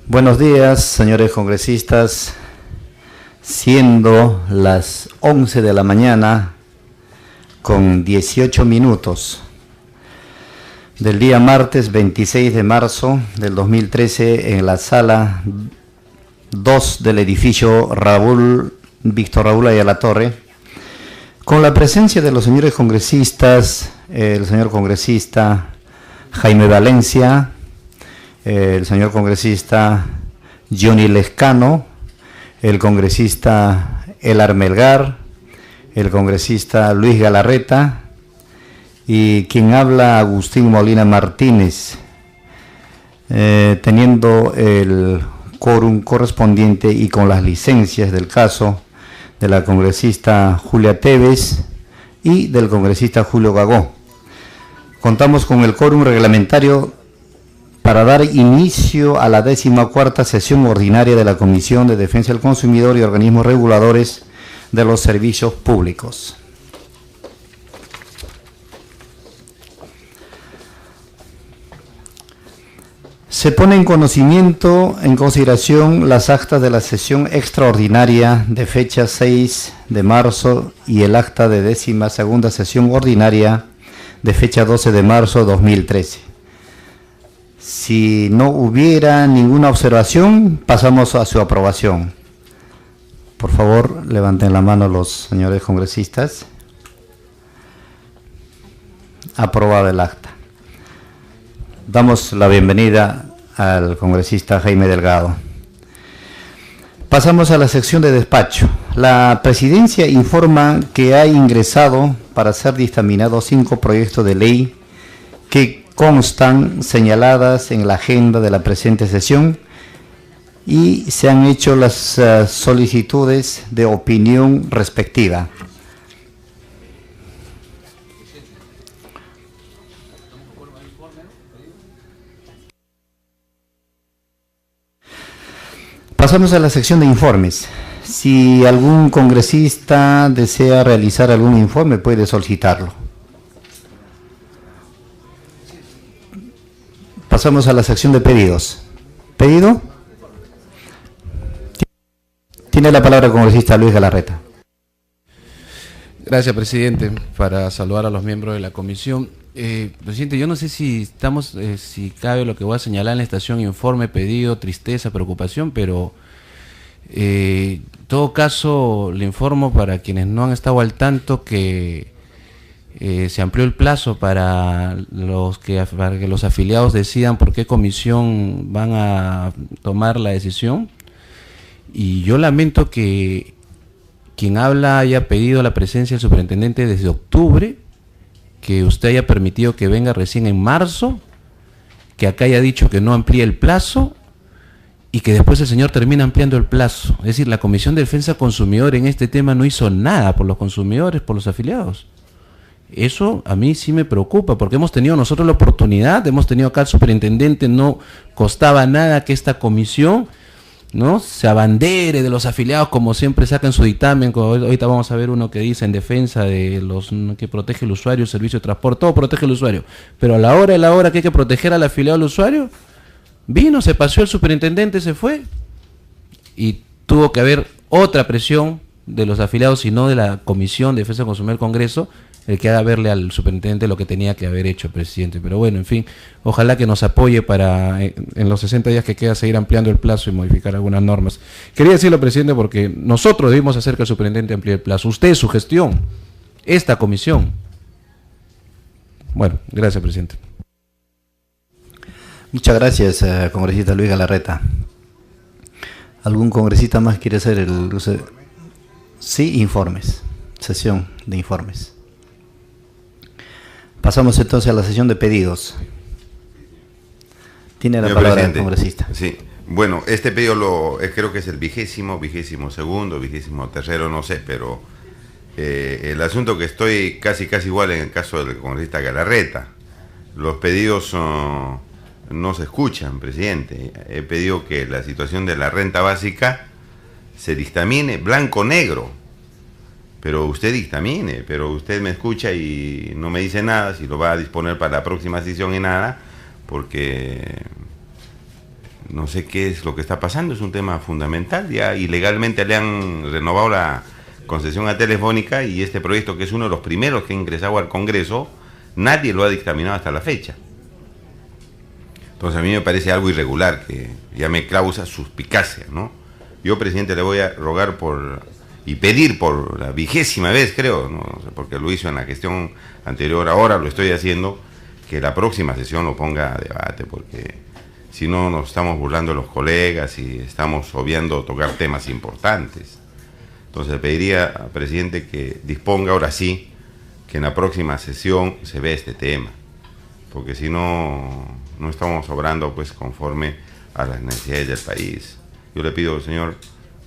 Buenos días, señores congresistas. Siendo las 11 de la mañana con 18 minutos del día martes 26 de marzo del 2013 en la sala 2 del edificio Víctor Raúl Ayala Torre, con la presencia de los señores congresistas, el señor congresista Jaime Valencia, el señor congresista Johnny Lescano, el congresista Elar Melgar, el congresista Luis Galarreta y quien habla Agustín Molina Martínez, teniendo el quórum correspondiente y con las licencias del caso de la congresista Julia Tevez y del congresista Julio Gagó. Contamos con el quórum reglamentario para dar inicio a la 14ª sesión ordinaria de la Comisión de Defensa del Consumidor y Organismos Reguladores de los Servicios Públicos. Se pone en consideración las actas de la sesión extraordinaria de fecha 6 de marzo y el acta de 12ª sesión ordinaria de fecha 12 de marzo de 2013. Si no hubiera ninguna observación, pasamos a su aprobación. Por favor, levanten la mano los señores congresistas. Aprobado el acta. Damos la bienvenida al congresista Jaime Delgado. Pasamos a la sección de despacho. La presidencia informa que ha ingresado para ser dictaminados 5 proyectos de ley que constan señaladas en la agenda de la presente sesión y se han hecho las solicitudes de opinión respectiva. Pasamos a la sección de informes. Si algún congresista desea realizar algún informe, puede solicitarlo. Pasamos a la sección de pedidos. ¿Pedido? Tiene la palabra el congresista Luis Galarreta. Gracias, presidente. Para saludar a los miembros de la comisión. Presidente, yo no sé si estamos, si cabe lo que voy a señalar en la estación informe, pedido, tristeza, preocupación, pero en todo caso le informo para quienes no han estado al tanto que se amplió el plazo para que los afiliados decidan por qué comisión van a tomar la decisión, y yo lamento que quien habla haya pedido la presencia del superintendente desde octubre, que usted haya permitido que venga recién en marzo, que acá haya dicho que no amplíe el plazo y que después el señor termina ampliando el plazo. Es decir, la Comisión de Defensa del Consumidor en este tema no hizo nada por los consumidores, por los afiliados. Eso a mí sí me preocupa, porque hemos tenido nosotros la oportunidad, hemos tenido acá al superintendente, no costaba nada que esta comisión, ¿no?, se abandere de los afiliados, como siempre sacan su dictamen. Ahorita vamos a ver uno que dice en defensa de los que protege el usuario, el servicio de transporte, todo protege el usuario, pero a la hora que hay que proteger al afiliado al usuario, vino, se paseó el superintendente, se fue, y tuvo que haber otra presión de los afiliados y no de la Comisión de Defensa del Consumidor del Congreso, el que haga verle al superintendente lo que tenía que haber hecho, presidente. Pero bueno, en fin, ojalá que nos apoye para en los 60 días que queda seguir ampliando el plazo y modificar algunas normas. Quería decirlo, presidente, porque nosotros debimos hacer que el superintendente amplíe el plazo. Usted, su gestión, esta comisión. Bueno, gracias, presidente. Muchas gracias, congresista Luis Galarreta. ¿Algún congresista más quiere hacer el uso? Sí, informes. Sesión de informes. Pasamos entonces a la sesión de pedidos. Tiene la palabra el congresista. Sí, bueno, este pedido creo que es el 22º, 22º, 23º, no sé, pero el asunto que estoy casi igual en el caso del congresista Galarreta. Los pedidos no se escuchan, presidente. He pedido que la situación de la renta básica se dictamine blanco-negro. Pero usted dictamine, pero usted me escucha y no me dice nada, si lo va a disponer para la próxima sesión y nada, porque no sé qué es lo que está pasando, es un tema fundamental. Ya ilegalmente le han renovado la concesión a Telefónica y este proyecto, que es uno de los primeros que ha ingresado al Congreso, nadie lo ha dictaminado hasta la fecha. Entonces a mí me parece algo irregular, que ya me causa suspicacia, ¿no? Yo, presidente, le voy a rogar y pedir por la 20ª vez, creo, ¿no? O sea, porque lo hizo en la gestión anterior, ahora lo estoy haciendo, que la próxima sesión lo ponga a debate, porque si no nos estamos burlando de los colegas y estamos obviando tocar temas importantes. Entonces le pediría al presidente que disponga ahora sí que en la próxima sesión se vea este tema, porque si no, no estamos obrando pues conforme a las necesidades del país. Yo le pido, señor,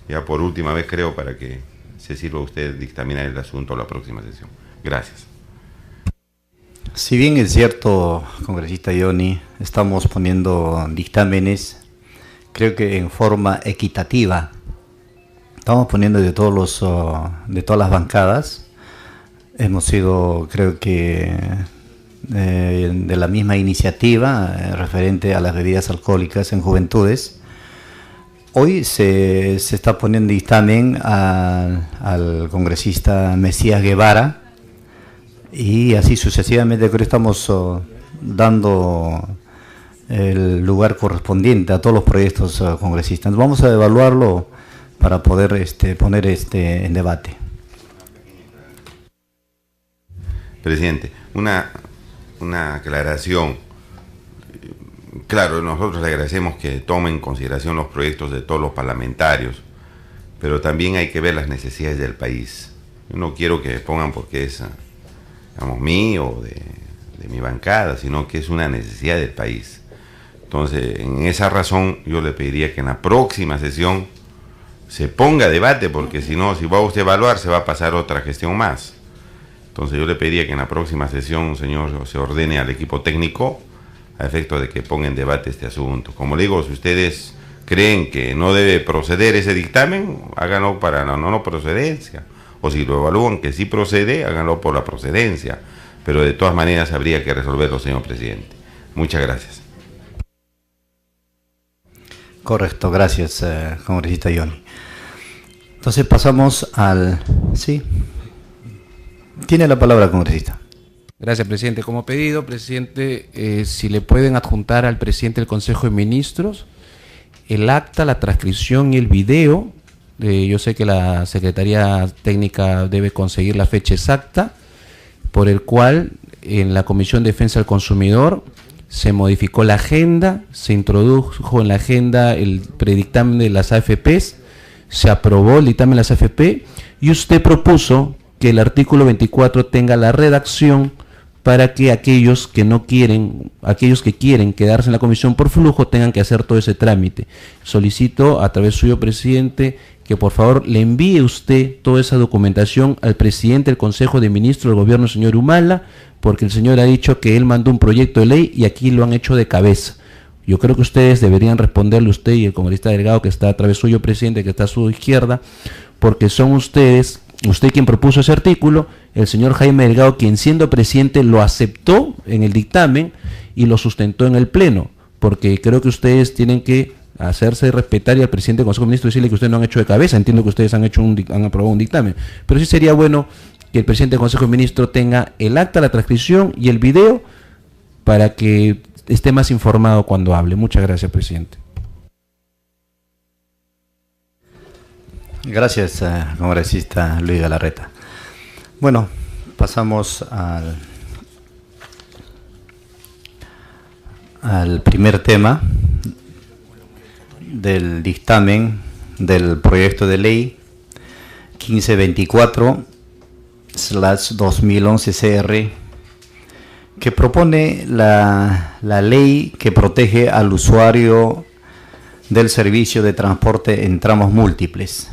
ya por última vez creo, para que se sirva usted dictaminar el asunto a la próxima sesión. Gracias. Si bien es cierto, congresista Johnny, estamos poniendo dictámenes, creo que en forma equitativa. Estamos poniendo de todas las bancadas. Hemos sido, creo que, de la misma iniciativa referente a las bebidas alcohólicas en juventudes. Hoy se está poniendo dictamen al congresista Mesías Guevara, y así sucesivamente. Creo que estamos dando el lugar correspondiente a todos los proyectos congresistas. Vamos a evaluarlo para poder poner en debate. Presidente, una aclaración. Claro, nosotros le agradecemos que tome en consideración los proyectos de todos los parlamentarios, pero también hay que ver las necesidades del país. Yo no quiero que pongan porque es, digamos, mío o de mi bancada, sino que es una necesidad del país. Entonces, en esa razón, yo le pediría que en la próxima sesión se ponga a debate, porque si no, si va usted a evaluar, se va a pasar otra gestión más. Entonces yo le pediría que en la próxima sesión, señor, se ordene al equipo técnico a efecto de que ponga en debate este asunto. Como le digo, si ustedes creen que no debe proceder ese dictamen, háganlo para la no procedencia. O si lo evalúan que sí procede, háganlo por la procedencia. Pero de todas maneras habría que resolverlo, señor presidente. Muchas gracias. Correcto, gracias, congresista Johnny. Entonces pasamos al... Sí. Tiene la palabra, congresista. Gracias, presidente. Como pedido, presidente, si le pueden adjuntar al presidente del Consejo de Ministros el acta, la transcripción y el video. Yo sé que la Secretaría Técnica debe conseguir la fecha exacta, por el cual en la Comisión de Defensa del Consumidor se modificó la agenda, se introdujo en la agenda el predictamen de las AFPs, se aprobó el dictamen de las AFP y usted propuso que el artículo 24 tenga la redacción para que aquellos que no quieren, aquellos que quieren quedarse en la comisión por flujo tengan que hacer todo ese trámite. Solicito a través suyo, presidente, que por favor le envíe usted toda esa documentación al presidente del Consejo de Ministros del Gobierno, señor Humala, porque el señor ha dicho que él mandó un proyecto de ley y aquí lo han hecho de cabeza. Yo creo que ustedes deberían responderle, usted y el congresista Delgado, que está a través suyo, presidente, que está a su izquierda, porque son ustedes, usted quien propuso ese artículo, el señor Jaime Delgado, quien siendo presidente lo aceptó en el dictamen y lo sustentó en el pleno, porque creo que ustedes tienen que hacerse respetar y al presidente del Consejo de Ministros decirle que ustedes no han hecho de cabeza. Entiendo que ustedes han aprobado un dictamen, pero sí sería bueno que el presidente del Consejo de Ministros tenga el acta, la transcripción y el video para que esté más informado cuando hable. Muchas gracias, presidente. Gracias, congresista Luis Galarreta. Bueno, pasamos al primer tema del dictamen del proyecto de ley 1524/2011 CR, que propone la ley que protege al usuario del servicio de transporte en tramos múltiples.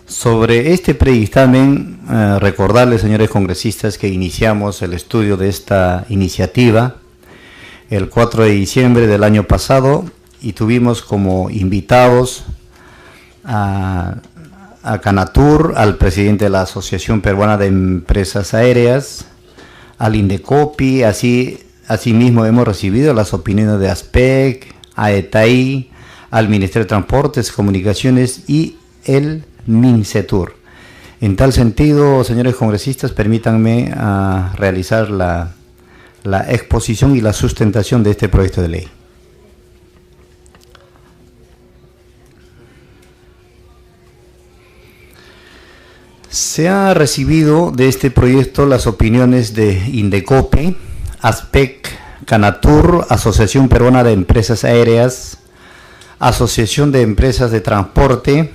Sobre este predictamen, recordarles, señores congresistas, que iniciamos el estudio de esta iniciativa el 4 de diciembre del año pasado y tuvimos como invitados a Canatur, al presidente de la Asociación Peruana de Empresas Aéreas, al Indecopi. Asimismo hemos recibido las opiniones de ASPEC, a ETAI, al Ministerio de Transportes, Comunicaciones y el MINCETUR. En tal sentido, señores congresistas, permítanme realizar la exposición y la sustentación de este proyecto de ley. Se ha recibido de este proyecto las opiniones de Indecopi, ASPEC, Canatur, Asociación Peruana de Empresas Aéreas, Asociación de Empresas de Transporte,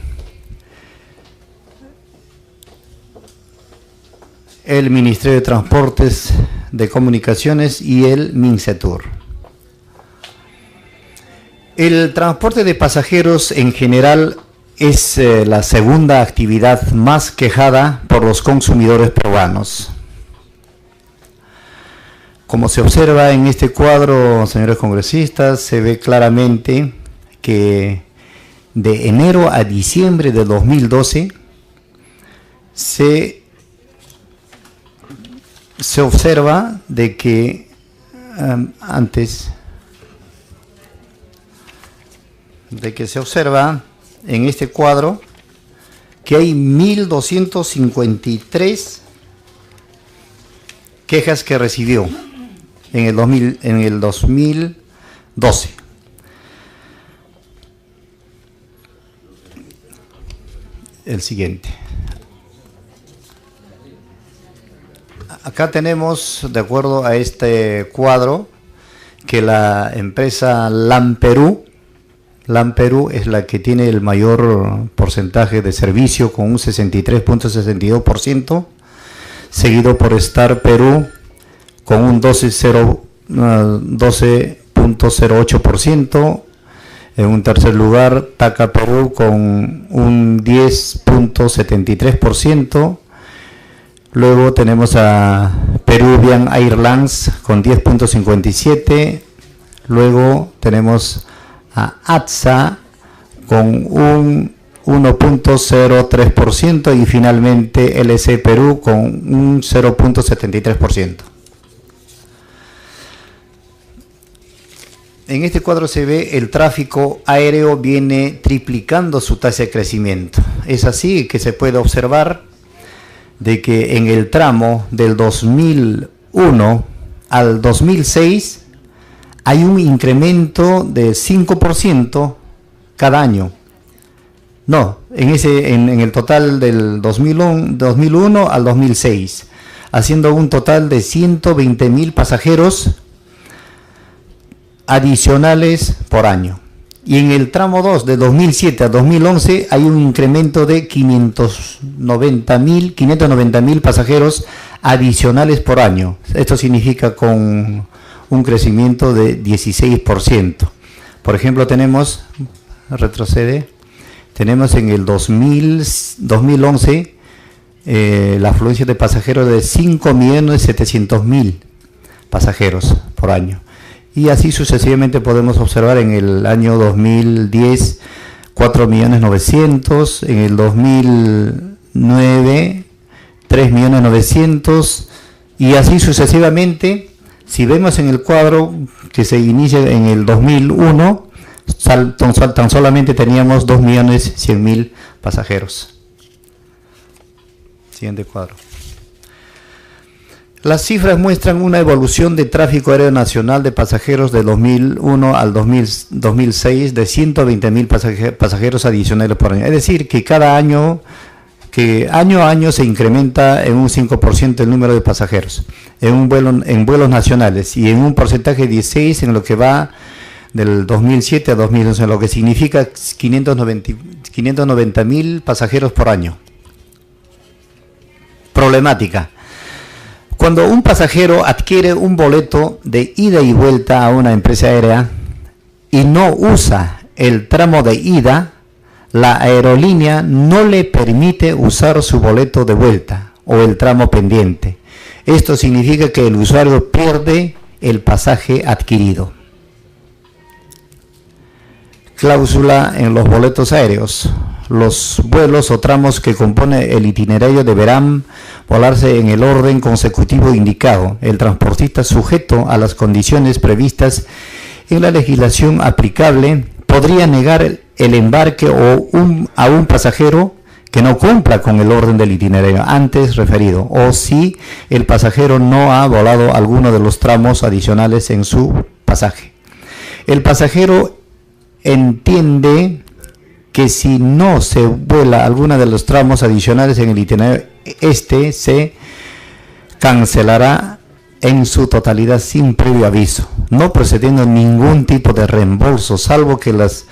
el Ministerio de Transportes, de Comunicaciones y el MINCETUR. El transporte de pasajeros en general es la segunda actividad más quejada por los consumidores peruanos. Como se observa en este cuadro, señores congresistas, se ve claramente que de enero a diciembre de 2012 se observa de que se observa en este cuadro que hay 1.253 quejas que recibió en el 2012. El siguiente. Acá tenemos, de acuerdo a este cuadro, que la empresa LAM Perú es la que tiene el mayor porcentaje de servicio con un 63.62%, seguido por Star Perú con un 12.08%, en un tercer lugar TACA Perú con un 10.73%, luego tenemos a Peruvian Airlines con 10.57%, luego tenemos a ATSA con un 1.03% y finalmente LC Perú con un 0.73%. En este cuadro se ve el tráfico aéreo viene triplicando su tasa de crecimiento. Es así que se puede observar de que en el tramo del 2001 al 2006 hay un incremento de 5% cada año. No, en el total del 2001 al 2006, haciendo un total de 120.000 pasajeros adicionales por año. Y en el tramo 2, de 2007 a 2011, hay un incremento de 590.000 pasajeros adicionales por año. Esto significa con un crecimiento de 16%. Por ejemplo, tenemos en el 2011 la afluencia de pasajeros de 5.700.000 pasajeros por año. Y así sucesivamente podemos observar en el año 2010 4.900.000, en el 2009 3.900.000 y así sucesivamente. Si vemos en el cuadro que se inicia en el 2001, tan solamente teníamos 2.100.000 pasajeros. Siguiente cuadro. Las cifras muestran una evolución de tráfico aéreo nacional de pasajeros de 2001 al 2006 de 120.000 pasajeros adicionales por año. Es decir, que año a año se incrementa en un 5% el número de pasajeros en vuelos nacionales y en un porcentaje de 16 en lo que va del 2007 a 2011, lo que significa 590.000 pasajeros por año. Problemática. Cuando un pasajero adquiere un boleto de ida y vuelta a una empresa aérea y no usa el tramo de ida, la aerolínea no le permite usar su boleto de vuelta o el tramo pendiente. Esto significa que el usuario pierde el pasaje adquirido. Cláusula en los boletos aéreos. Los vuelos o tramos que compone el itinerario deberán volarse en el orden consecutivo indicado. El transportista sujeto a las condiciones previstas en la legislación aplicable podría negar el embarque a un pasajero que no cumpla con el orden del itinerario antes referido, o si el pasajero no ha volado alguno de los tramos adicionales en su pasaje. El pasajero entiende que si no se vuela alguno de los tramos adicionales en el itinerario, este se cancelará en su totalidad sin previo aviso, no procediendo ningún tipo de reembolso, salvo que las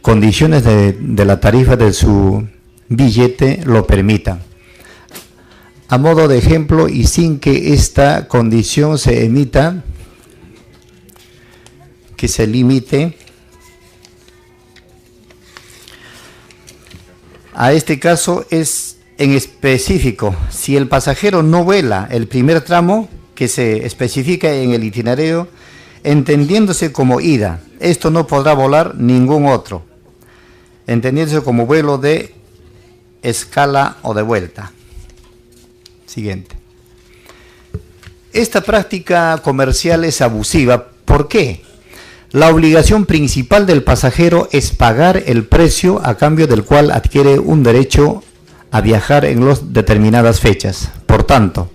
condiciones de la tarifa de su billete lo permitan. A modo de ejemplo, y sin que esta condición se emita, que se limite a este caso es en específico, si el pasajero no vuela el primer tramo que se especifica en el itinerario, entendiéndose como ida, esto no podrá volar ningún otro, entendiéndose como vuelo de escala o de vuelta. Siguiente. Esta práctica comercial es abusiva. ¿Por qué? La obligación principal del pasajero es pagar el precio a cambio del cual adquiere un derecho a viajar en las determinadas fechas. Por tanto,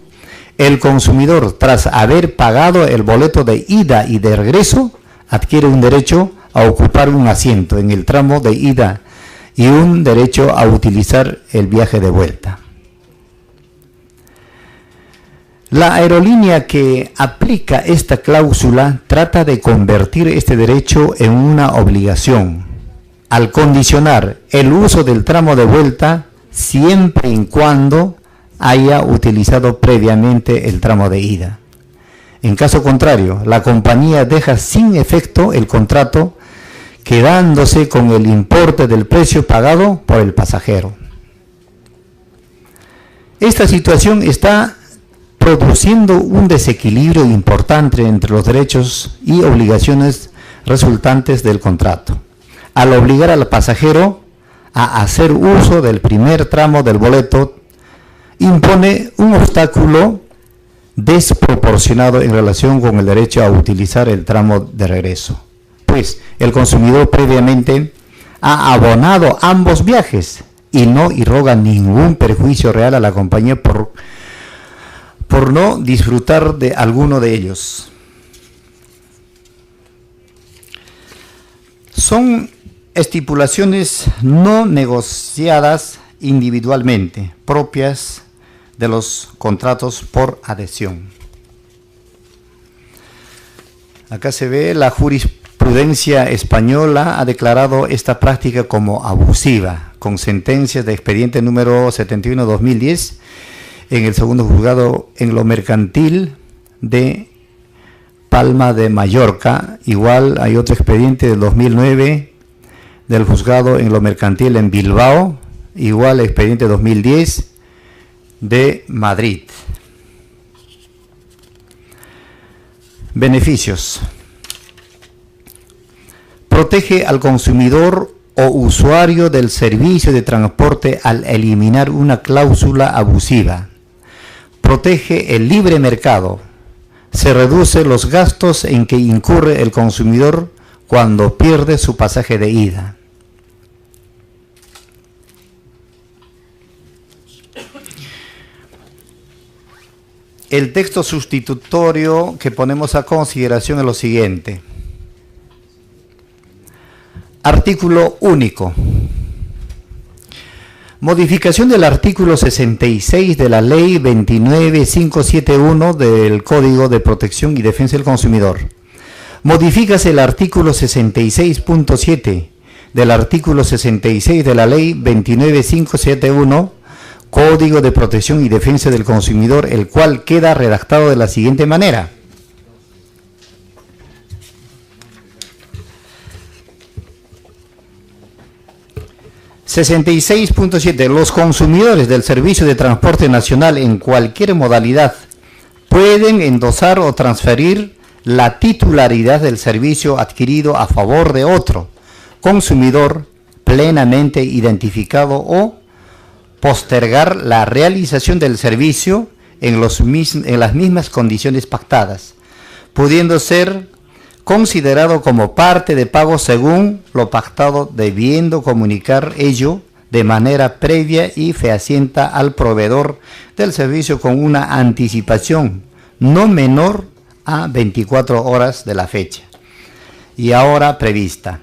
el consumidor, tras haber pagado el boleto de ida y de regreso, adquiere un derecho a ocupar un asiento en el tramo de ida y un derecho a utilizar el viaje de vuelta. La aerolínea que aplica esta cláusula trata de convertir este derecho en una obligación, al condicionar el uso del tramo de vuelta siempre y cuando haya utilizado previamente el tramo de ida. En caso contrario, la compañía deja sin efecto el contrato, quedándose con el importe del precio pagado por el pasajero. Esta situación está produciendo un desequilibrio importante entre los derechos y obligaciones resultantes del contrato, al obligar al pasajero a hacer uso del primer tramo del boleto, impone un obstáculo desproporcionado en relación con el derecho a utilizar el tramo de regreso, pues el consumidor previamente ha abonado ambos viajes y no irroga ningún perjuicio real a la compañía por no disfrutar de alguno de ellos. Son estipulaciones no negociadas individualmente, propias de los contratos por adhesión. Acá se ve la jurisprudencia española ha declarado esta práctica como abusiva, con sentencias de expediente número 71/2010 en el segundo juzgado en lo mercantil de Palma de Mallorca. Igual hay otro expediente del 2009 del juzgado en lo mercantil en Bilbao, igual expediente 2010 de Madrid. Beneficios. Protege al consumidor o usuario del servicio de transporte al eliminar una cláusula abusiva. Protege el libre mercado. Se reduce los gastos en que incurre el consumidor cuando pierde su pasaje de ida. El texto sustitutorio que ponemos a consideración es lo siguiente. Artículo único. Modificación del artículo 66 de la Ley 29571 del Código de Protección y Defensa del Consumidor. Modifícase el artículo 66.7 del artículo 66 de la Ley 29571, Código de Protección y Defensa del Consumidor, el cual queda redactado de la siguiente manera. (66.7) Los consumidores del servicio de transporte nacional en cualquier modalidad pueden endosar o transferir la titularidad del servicio adquirido a favor de otro consumidor plenamente identificado o postergar la realización del servicio en las mismas condiciones pactadas, pudiendo ser considerado como parte de pago según lo pactado, debiendo comunicar ello de manera previa y fehaciente al proveedor del servicio con una anticipación no menor a 24 horas de la fecha y hora prevista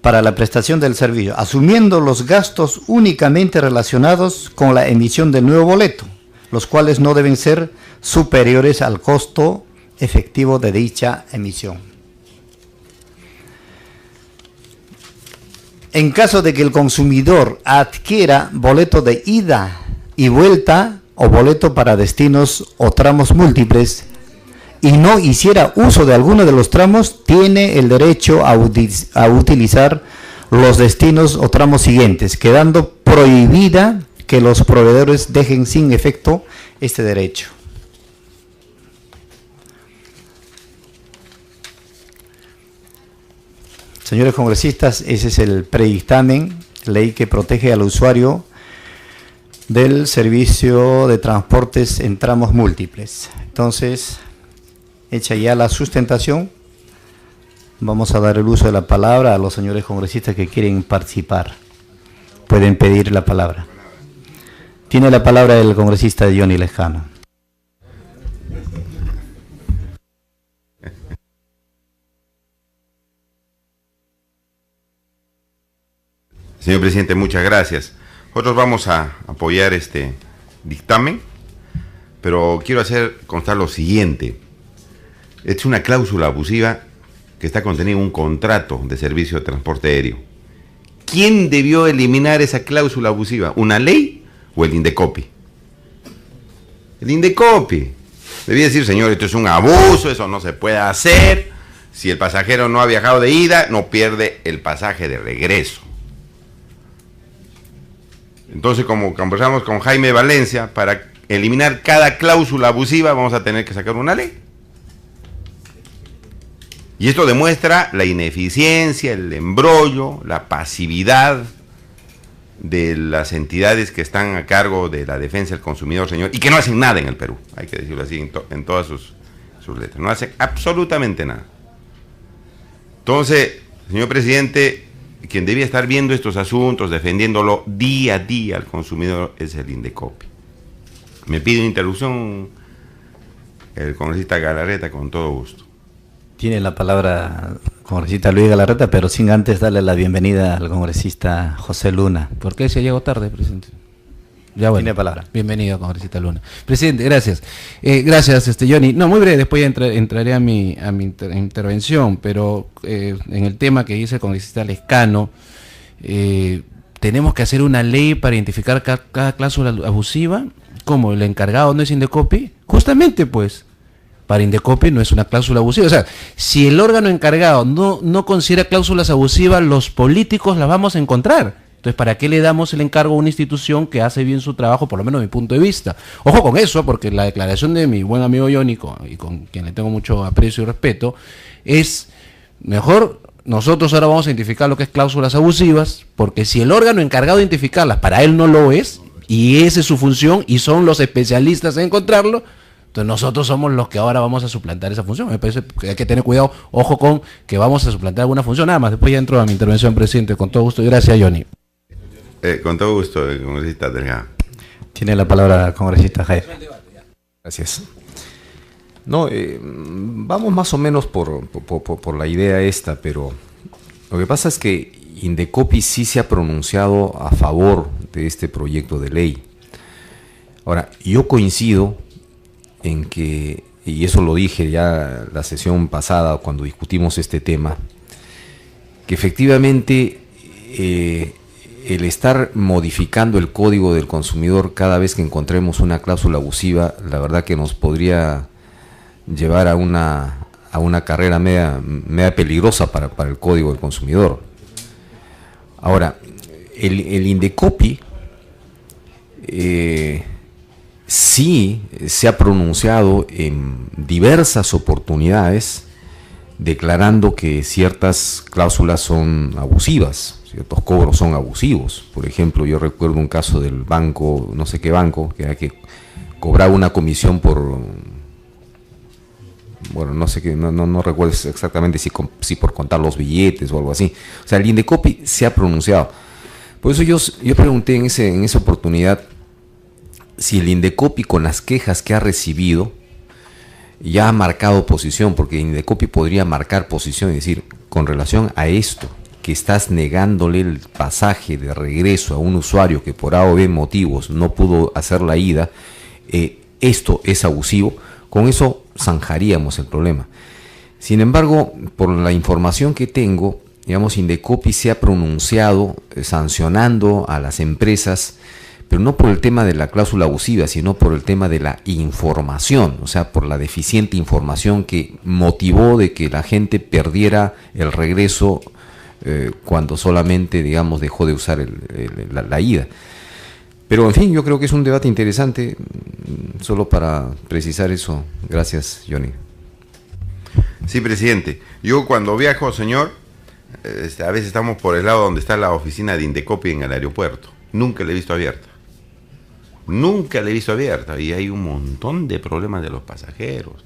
para la prestación del servicio, asumiendo los gastos únicamente relacionados con la emisión del nuevo boleto, los cuales no deben ser superiores al costo efectivo de dicha emisión. En caso de que el consumidor adquiera boleto de ida y vuelta o boleto para destinos o tramos múltiples y no hiciera uso de alguno de los tramos, tiene el derecho a utilizar los destinos o tramos siguientes, quedando prohibida que los proveedores dejen sin efecto este derecho. Señores congresistas, ese es el predictamen, ley que protege al usuario del servicio de transportes en tramos múltiples. Entonces, hecha ya la sustentación, vamos a dar el uso de la palabra a los señores congresistas que quieren participar. Pueden pedir la palabra. Tiene la palabra el congresista Johnny Lejano. Señor presidente, muchas gracias. Nosotros vamos a apoyar este dictamen, pero quiero hacer constar lo siguiente. Es una cláusula abusiva que está contenida en un contrato de servicio de transporte aéreo. ¿Quién debió eliminar esa cláusula abusiva? ¿Una ley o el Indecopi? El Indecopi. Debía decir, señor, esto es un abuso, eso no se puede hacer. Si el pasajero no ha viajado de ida, no pierde el pasaje de regreso. Entonces, como conversamos con Jaime Valencia, para eliminar cada cláusula abusiva vamos a tener que sacar una ley. Y esto demuestra la ineficiencia, el embrollo, la pasividad de las entidades que están a cargo de la defensa del consumidor, señor, y que no hacen nada en el Perú, hay que decirlo así en todas sus letras. No hacen absolutamente nada. Entonces, señor presidente, quien debía estar viendo estos asuntos, defendiéndolo día a día al consumidor, es el Indecopi. Me pide interrupción el congresista Galarreta con todo gusto. Tiene la palabra congresista Luis Galarreta, pero sin antes darle la bienvenida al congresista José Luna. ¿Por qué se llegó tarde, presidente? Ya bueno, tiene palabra. Bienvenido, congresista Luna. Presidente, gracias. Gracias, Johnny. No, muy breve, después ya entraré a mi intervención, pero en el tema que dice el congresista Lescano, tenemos que hacer una ley para identificar cada cláusula abusiva. ¿Cómo? ¿El encargado no es Indecopi? Justamente, pues, para Indecopi no es una cláusula abusiva. O sea, si el órgano encargado no considera cláusulas abusivas, los políticos las vamos a encontrar. Entonces, ¿para qué le damos el encargo a una institución que hace bien su trabajo, por lo menos de mi punto de vista? Ojo con eso, porque la declaración de mi buen amigo Jónico, y con quien le tengo mucho aprecio y respeto, es mejor nosotros ahora vamos a identificar lo que es cláusulas abusivas, porque si el órgano encargado de identificarlas para él no lo es, y esa es su función, y son los especialistas en encontrarlo, entonces nosotros somos los que ahora vamos a suplantar esa función. Me parece que hay que tener cuidado, ojo con que vamos a suplantar alguna función. Nada más, después ya entro a mi intervención, presidente, con todo gusto. Y gracias, Johnny. Con todo gusto, congresista Delgado. Tiene la palabra congresista Jaime. Gracias. No, vamos más o menos por la idea esta, pero lo que pasa es que Indecopi sí se ha pronunciado a favor de este proyecto de ley. Ahora, yo coincido en que, y eso lo dije ya la sesión pasada cuando discutimos este tema, que efectivamente el estar modificando el código del consumidor cada vez que encontremos una cláusula abusiva, la verdad que nos podría llevar a una carrera media peligrosa para el código del consumidor. Ahora, el Indecopi sí se ha pronunciado en diversas oportunidades declarando que ciertas cláusulas son abusivas, ciertos cobros son abusivos. Por ejemplo, yo recuerdo un caso del banco, no sé qué banco, que era que cobraba una comisión bueno, no sé qué, no recuerdo exactamente si por contar los billetes o algo así. O sea, el Indecopi se ha pronunciado. Por eso yo pregunté en esa oportunidad si el Indecopi, con las quejas que ha recibido, ya ha marcado posición, porque el Indecopi podría marcar posición y decir, con relación a esto, que estás negándole el pasaje de regreso a un usuario que por A o B motivos no pudo hacer la ida, esto es abusivo. Con eso zanjaríamos el problema. Sin embargo, por la información que tengo, digamos, Indecopi se ha pronunciado sancionando a las empresas, pero no por el tema de la cláusula abusiva, sino por el tema de la información, o sea, por la deficiente información que motivó de que la gente perdiera el regreso cuando solamente, digamos, dejó de usar la ida. Pero, en fin, yo creo que es un debate interesante, solo para precisar eso. Gracias, Johnny. Sí, presidente. Yo cuando viajo, señor, a veces estamos por el lado donde está la oficina de Indecopi en el aeropuerto. Nunca la he visto abierta. Nunca la he visto abierta. Y hay un montón de problemas de los pasajeros.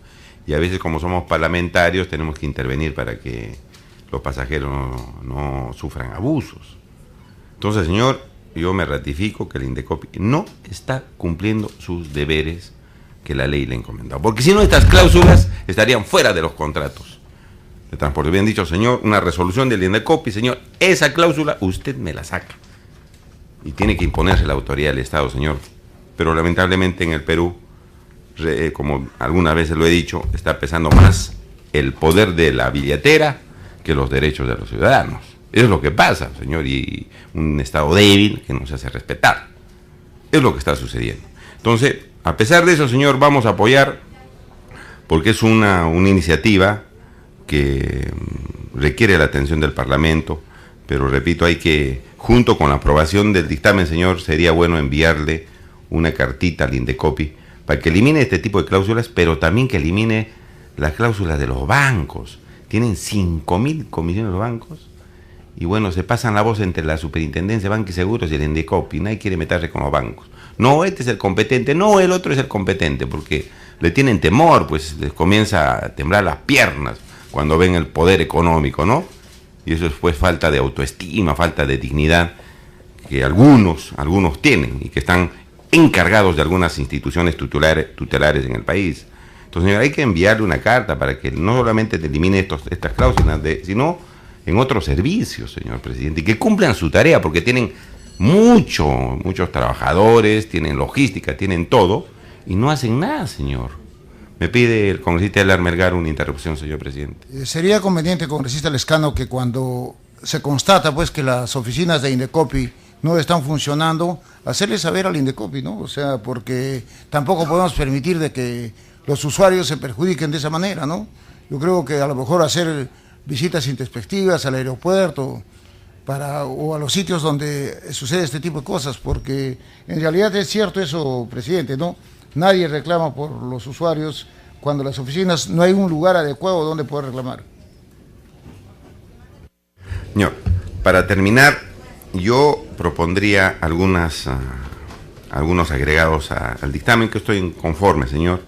Y a veces, como somos parlamentarios, tenemos que intervenir para que los pasajeros no sufran abusos. Entonces, señor, yo me ratifico que el Indecopi no está cumpliendo sus deberes que la ley le ha encomendado. Porque si no, estas cláusulas estarían fuera de los contratos de transporte. Bien dicho, señor, una resolución del Indecopi, señor, esa cláusula usted me la saca. Y tiene que imponerse la autoridad del Estado, señor. Pero lamentablemente en el Perú, como algunas veces lo he dicho, está pesando más el poder de la billetera que los derechos de los ciudadanos. Eso es lo que pasa, señor, y un Estado débil que no se hace respetar. Es lo que está sucediendo. Entonces, a pesar de eso, señor, vamos a apoyar, porque es una iniciativa que requiere la atención del Parlamento, pero repito, hay que, junto con la aprobación del dictamen, señor, sería bueno enviarle una cartita al Indecopi para que elimine este tipo de cláusulas, pero también que elimine las cláusulas de los bancos. Tienen 5.000 comisiones los bancos. Y bueno, se pasan la voz entre la Superintendencia de Banca y Seguros y el Indecopi. Nadie quiere meterse con los bancos. No, este es el competente, no, el otro es el competente, porque le tienen temor, pues les comienza a temblar las piernas cuando ven el poder económico, ¿no? Y eso es pues falta de autoestima, falta de dignidad que algunos tienen y que están encargados de algunas instituciones tutelares en el país. Entonces, señor, hay que enviarle una carta para que no solamente te elimine estas cláusulas, sino en otros servicios, señor presidente, y que cumplan su tarea, porque tienen muchos trabajadores, tienen logística, tienen todo, y no hacen nada, señor. Me pide el congresista Elar Melgar una interrupción, señor presidente. Sería conveniente, congresista Lescano, que cuando se constata pues que las oficinas de Indecopi no están funcionando, hacerle saber al Indecopi, ¿no? O sea, porque tampoco podemos permitir de que los usuarios se perjudiquen de esa manera, ¿no? Yo creo que a lo mejor hacer visitas introspectivas al aeropuerto o a los sitios donde sucede este tipo de cosas, porque en realidad es cierto eso, presidente, ¿no? Nadie reclama por los usuarios cuando las oficinas no hay un lugar adecuado donde poder reclamar. Señor, para terminar, yo propondría algunos agregados al dictamen, que estoy conforme, señor.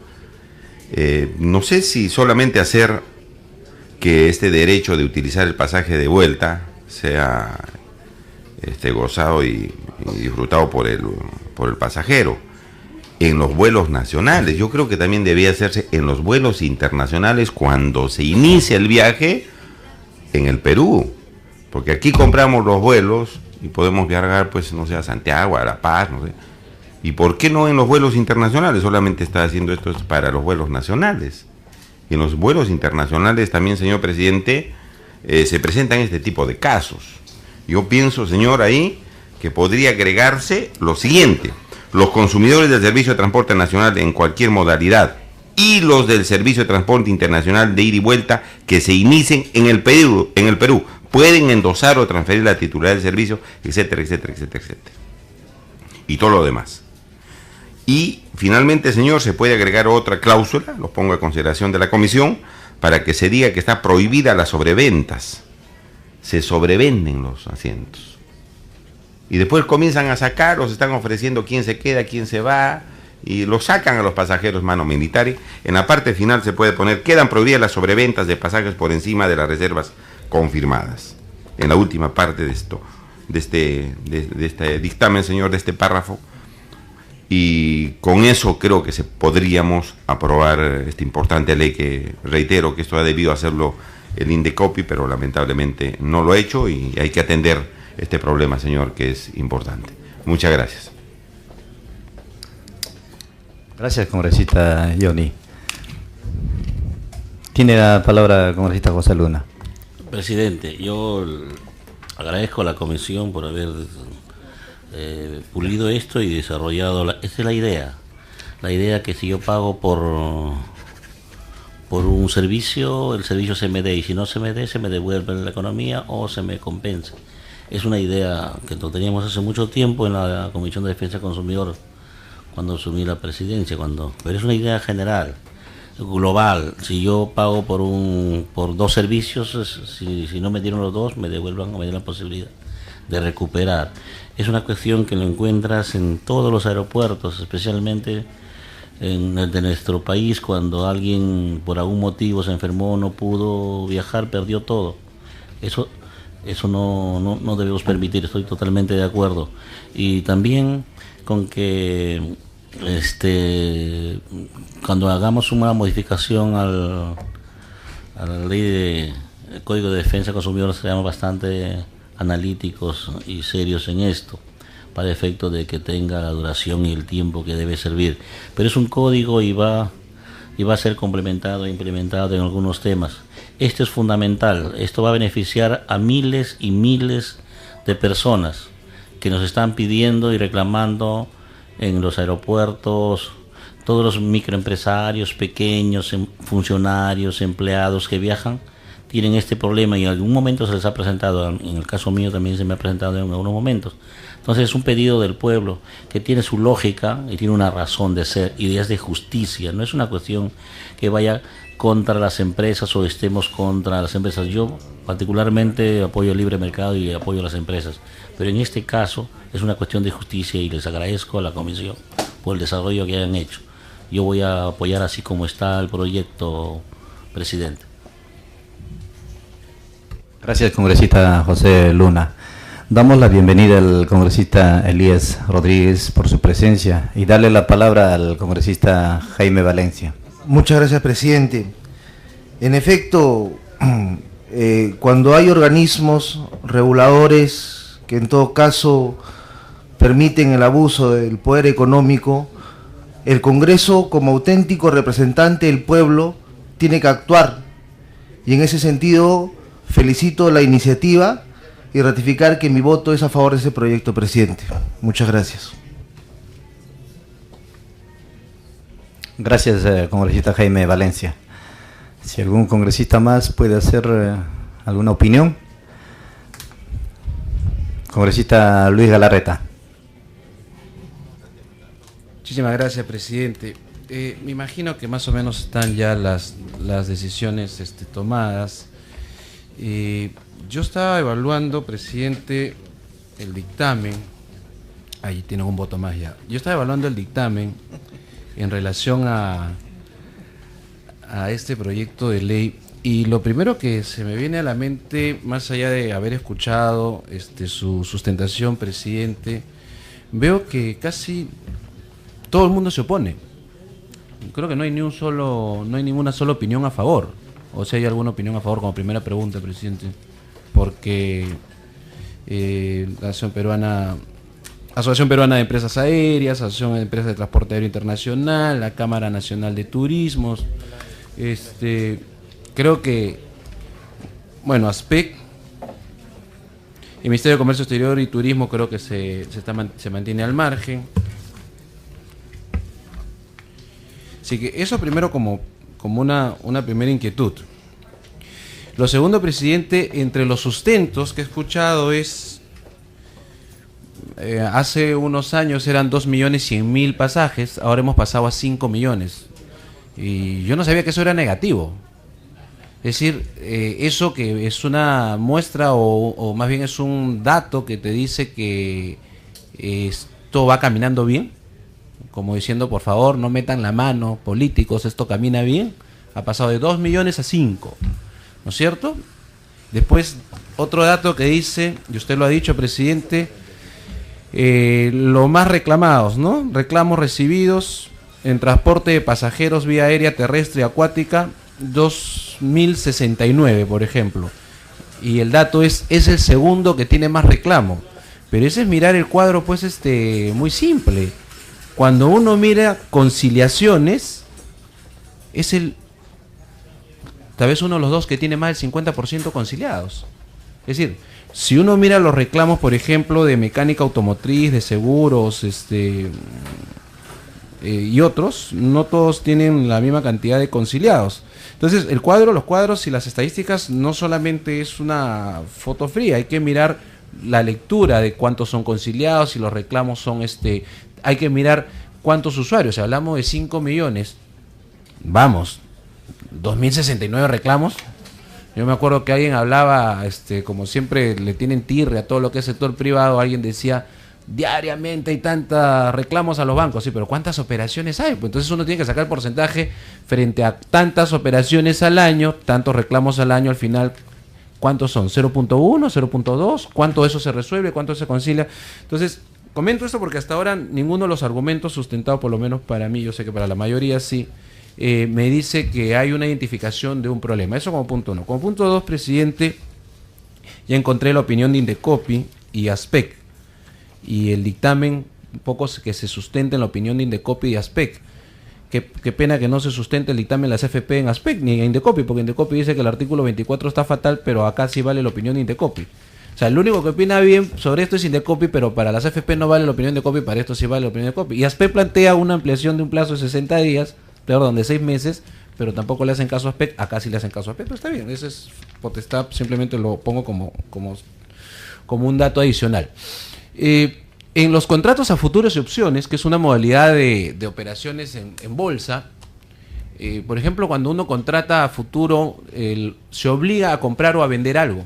No sé si solamente hacer que este derecho de utilizar el pasaje de vuelta sea gozado y disfrutado por el pasajero en los vuelos nacionales. Yo creo que también debía hacerse en los vuelos internacionales cuando se inicia el viaje en el Perú, porque aquí compramos los vuelos y podemos viajar, pues, no sé, a Santiago, a La Paz, no sé. ¿Y por qué no en los vuelos internacionales? Solamente está haciendo esto para los vuelos nacionales. Y en los vuelos internacionales también, señor presidente, se presentan este tipo de casos. Yo pienso, señor, ahí que podría agregarse lo siguiente: los consumidores del servicio de transporte nacional en cualquier modalidad y los del servicio de transporte internacional de ida y vuelta que se inicien en el Perú pueden endosar o transferir la titularidad del servicio, etcétera, etcétera, etcétera, etcétera. Y todo lo demás. Y finalmente, señor, se puede agregar otra cláusula, lo pongo a consideración de la comisión, para que se diga que está prohibida las sobreventas. Se sobrevenden los asientos. Y después comienzan a sacar, los están ofreciendo quién se queda, quién se va, y lo sacan a los pasajeros mano militari. En la parte final se puede poner: quedan prohibidas las sobreventas de pasajes por encima de las reservas confirmadas. En la última parte de esto, de este dictamen, señor, de este párrafo. Y con eso creo que podríamos aprobar esta importante ley, que reitero que esto ha debido hacerlo el Indecopi, pero lamentablemente no lo ha hecho, y hay que atender este problema, señor, que es importante. Muchas gracias. Gracias, congresista Johnny. Tiene la palabra el congresista José Luna. Presidente, yo agradezco a la comisión por haber pulido esto y desarrollado. Esa es la idea que si yo pago por un servicio, el servicio se me dé, y si no se me dé, se me devuelve en la economía o se me compensa. Es una idea que lo teníamos hace mucho tiempo en la Comisión de Defensa del Consumidor, cuando asumí la presidencia, pero es una idea general, global. Si yo pago por dos servicios, si no me dieron los dos, me devuelvan o me den la posibilidad de recuperar. Es una cuestión que lo encuentras en todos los aeropuertos, especialmente en el de nuestro país. Cuando alguien por algún motivo se enfermó, no pudo viajar, perdió todo. Eso no debemos permitir, estoy totalmente de acuerdo. Y también con que cuando hagamos una modificación a la ley del Código de Defensa del Consumidor, seamos bastante analíticos y serios en esto, para efecto de que tenga la duración y el tiempo que debe servir. Pero es un código y va a ser complementado e implementado en algunos temas. Esto es fundamental. Esto va a beneficiar a miles y miles de personas que nos están pidiendo y reclamando en los aeropuertos, todos los microempresarios, pequeños, funcionarios, empleados que viajan, tienen este problema, y en algún momento se les ha presentado. En el caso mío también se me ha presentado en algunos momentos. Entonces es un pedido del pueblo que tiene su lógica y tiene una razón de ser, y es de justicia. No es una cuestión que vaya contra las empresas o estemos contra las empresas. Yo particularmente apoyo el libre mercado y apoyo a las empresas, pero en este caso es una cuestión de justicia, y les agradezco a la comisión por el desarrollo que hayan hecho. Yo voy a apoyar así como está el proyecto, presidente. Gracias, congresista José Luna. Damos la bienvenida al congresista Elías Rodríguez por su presencia, y darle la palabra al congresista Jaime Valencia. Muchas gracias, presidente. En efecto, cuando hay organismos reguladores que en todo caso permiten el abuso del poder económico, el Congreso, como auténtico representante del pueblo, tiene que actuar. Y en ese sentido felicito la iniciativa y ratificar que mi voto es a favor de ese proyecto, presidente. Muchas gracias. Gracias, congresista Jaime Valencia. Si algún congresista más puede hacer alguna opinión. Congresista Luis Galarreta. Muchísimas gracias, presidente. Me imagino que más o menos están ya las decisiones tomadas. Yo estaba evaluando, presidente, el dictamen. Ahí tienen un voto más ya. Yo estaba evaluando el dictamen en relación a este proyecto de ley, y lo primero que se me viene a la mente, más allá de haber escuchado su sustentación, presidente, veo que casi todo el mundo se opone. Creo que no hay ninguna sola opinión a favor. O sea, hay alguna opinión a favor, como primera pregunta, presidente, porque la Asociación Peruana de Empresas Aéreas, Asociación de Empresas de Transporte Aéreo Internacional, la Cámara Nacional de Turismos, creo que, bueno, ASPEC, el Ministerio de Comercio Exterior y Turismo creo que se mantiene al margen. Así que eso primero como una primera inquietud. Lo segundo, presidente, entre los sustentos que he escuchado es, hace unos años eran 2.100.000 pasajes, ahora hemos pasado a 5 millones. Y yo no sabía que eso era negativo. Es decir, eso que es una muestra o más bien es un dato que te dice que esto va caminando bien, como diciendo, por favor, no metan la mano, políticos, esto camina bien. Ha pasado de 2 millones a 5, ¿no es cierto? Después, otro dato que dice, y usted lo ha dicho, presidente, lo más reclamados, ¿no? Reclamos recibidos en transporte de pasajeros vía aérea, terrestre y acuática, 2069, por ejemplo. Y el dato es el segundo que tiene más reclamo. Pero ese es mirar el cuadro, pues, muy simple. Cuando uno mira conciliaciones, es tal vez uno de los dos que tiene más del 50% conciliados. Es decir, si uno mira los reclamos, por ejemplo, de mecánica automotriz, de seguros, y otros, no todos tienen la misma cantidad de conciliados. Entonces, los cuadros y las estadísticas no solamente es una foto fría, hay que mirar la lectura de cuántos son conciliados y los reclamos son hay que mirar cuántos usuarios. Si hablamos de 5 millones, vamos, 2069 reclamos. Yo me acuerdo que alguien hablaba, como siempre le tienen tirre a todo lo que es sector privado, alguien decía, diariamente hay tantos reclamos a los bancos, sí, pero ¿cuántas operaciones hay? Pues entonces uno tiene que sacar el porcentaje frente a tantas operaciones al año, tantos reclamos al año, al final, ¿cuántos son? ¿0.1, 0.2? ¿Cuánto eso se resuelve? ¿Cuánto se concilia? Entonces, comento esto porque hasta ahora ninguno de los argumentos sustentados, por lo menos para mí, yo sé que para la mayoría sí, me dice que hay una identificación de un problema. Eso como punto 1. Como punto 2, presidente, ya encontré la opinión de Indecopi y ASPEC, y el dictamen, un poco que se sustenta en la opinión de Indecopi y ASPEC. Qué pena que no se sustente el dictamen de las FP en ASPEC ni en Indecopi, porque Indecopi dice que el artículo 24 está fatal, pero acá sí vale la opinión de Indecopi. O sea, el único que opina bien sobre esto es Indecopi, pero para las FP no vale la opinión de Indecopi, para esto sí vale la opinión de Indecopi. Y ASPEC plantea una ampliación de un plazo de 60 días, perdón, de 6 meses, pero tampoco le hacen caso a ASPEC, acá sí le hacen caso a ASPEC, pero está bien, ese es potestad, simplemente lo pongo como un dato adicional. En los contratos a futuros y opciones, que es una modalidad de operaciones en bolsa, por ejemplo, cuando uno contrata a futuro, se obliga a comprar o a vender algo.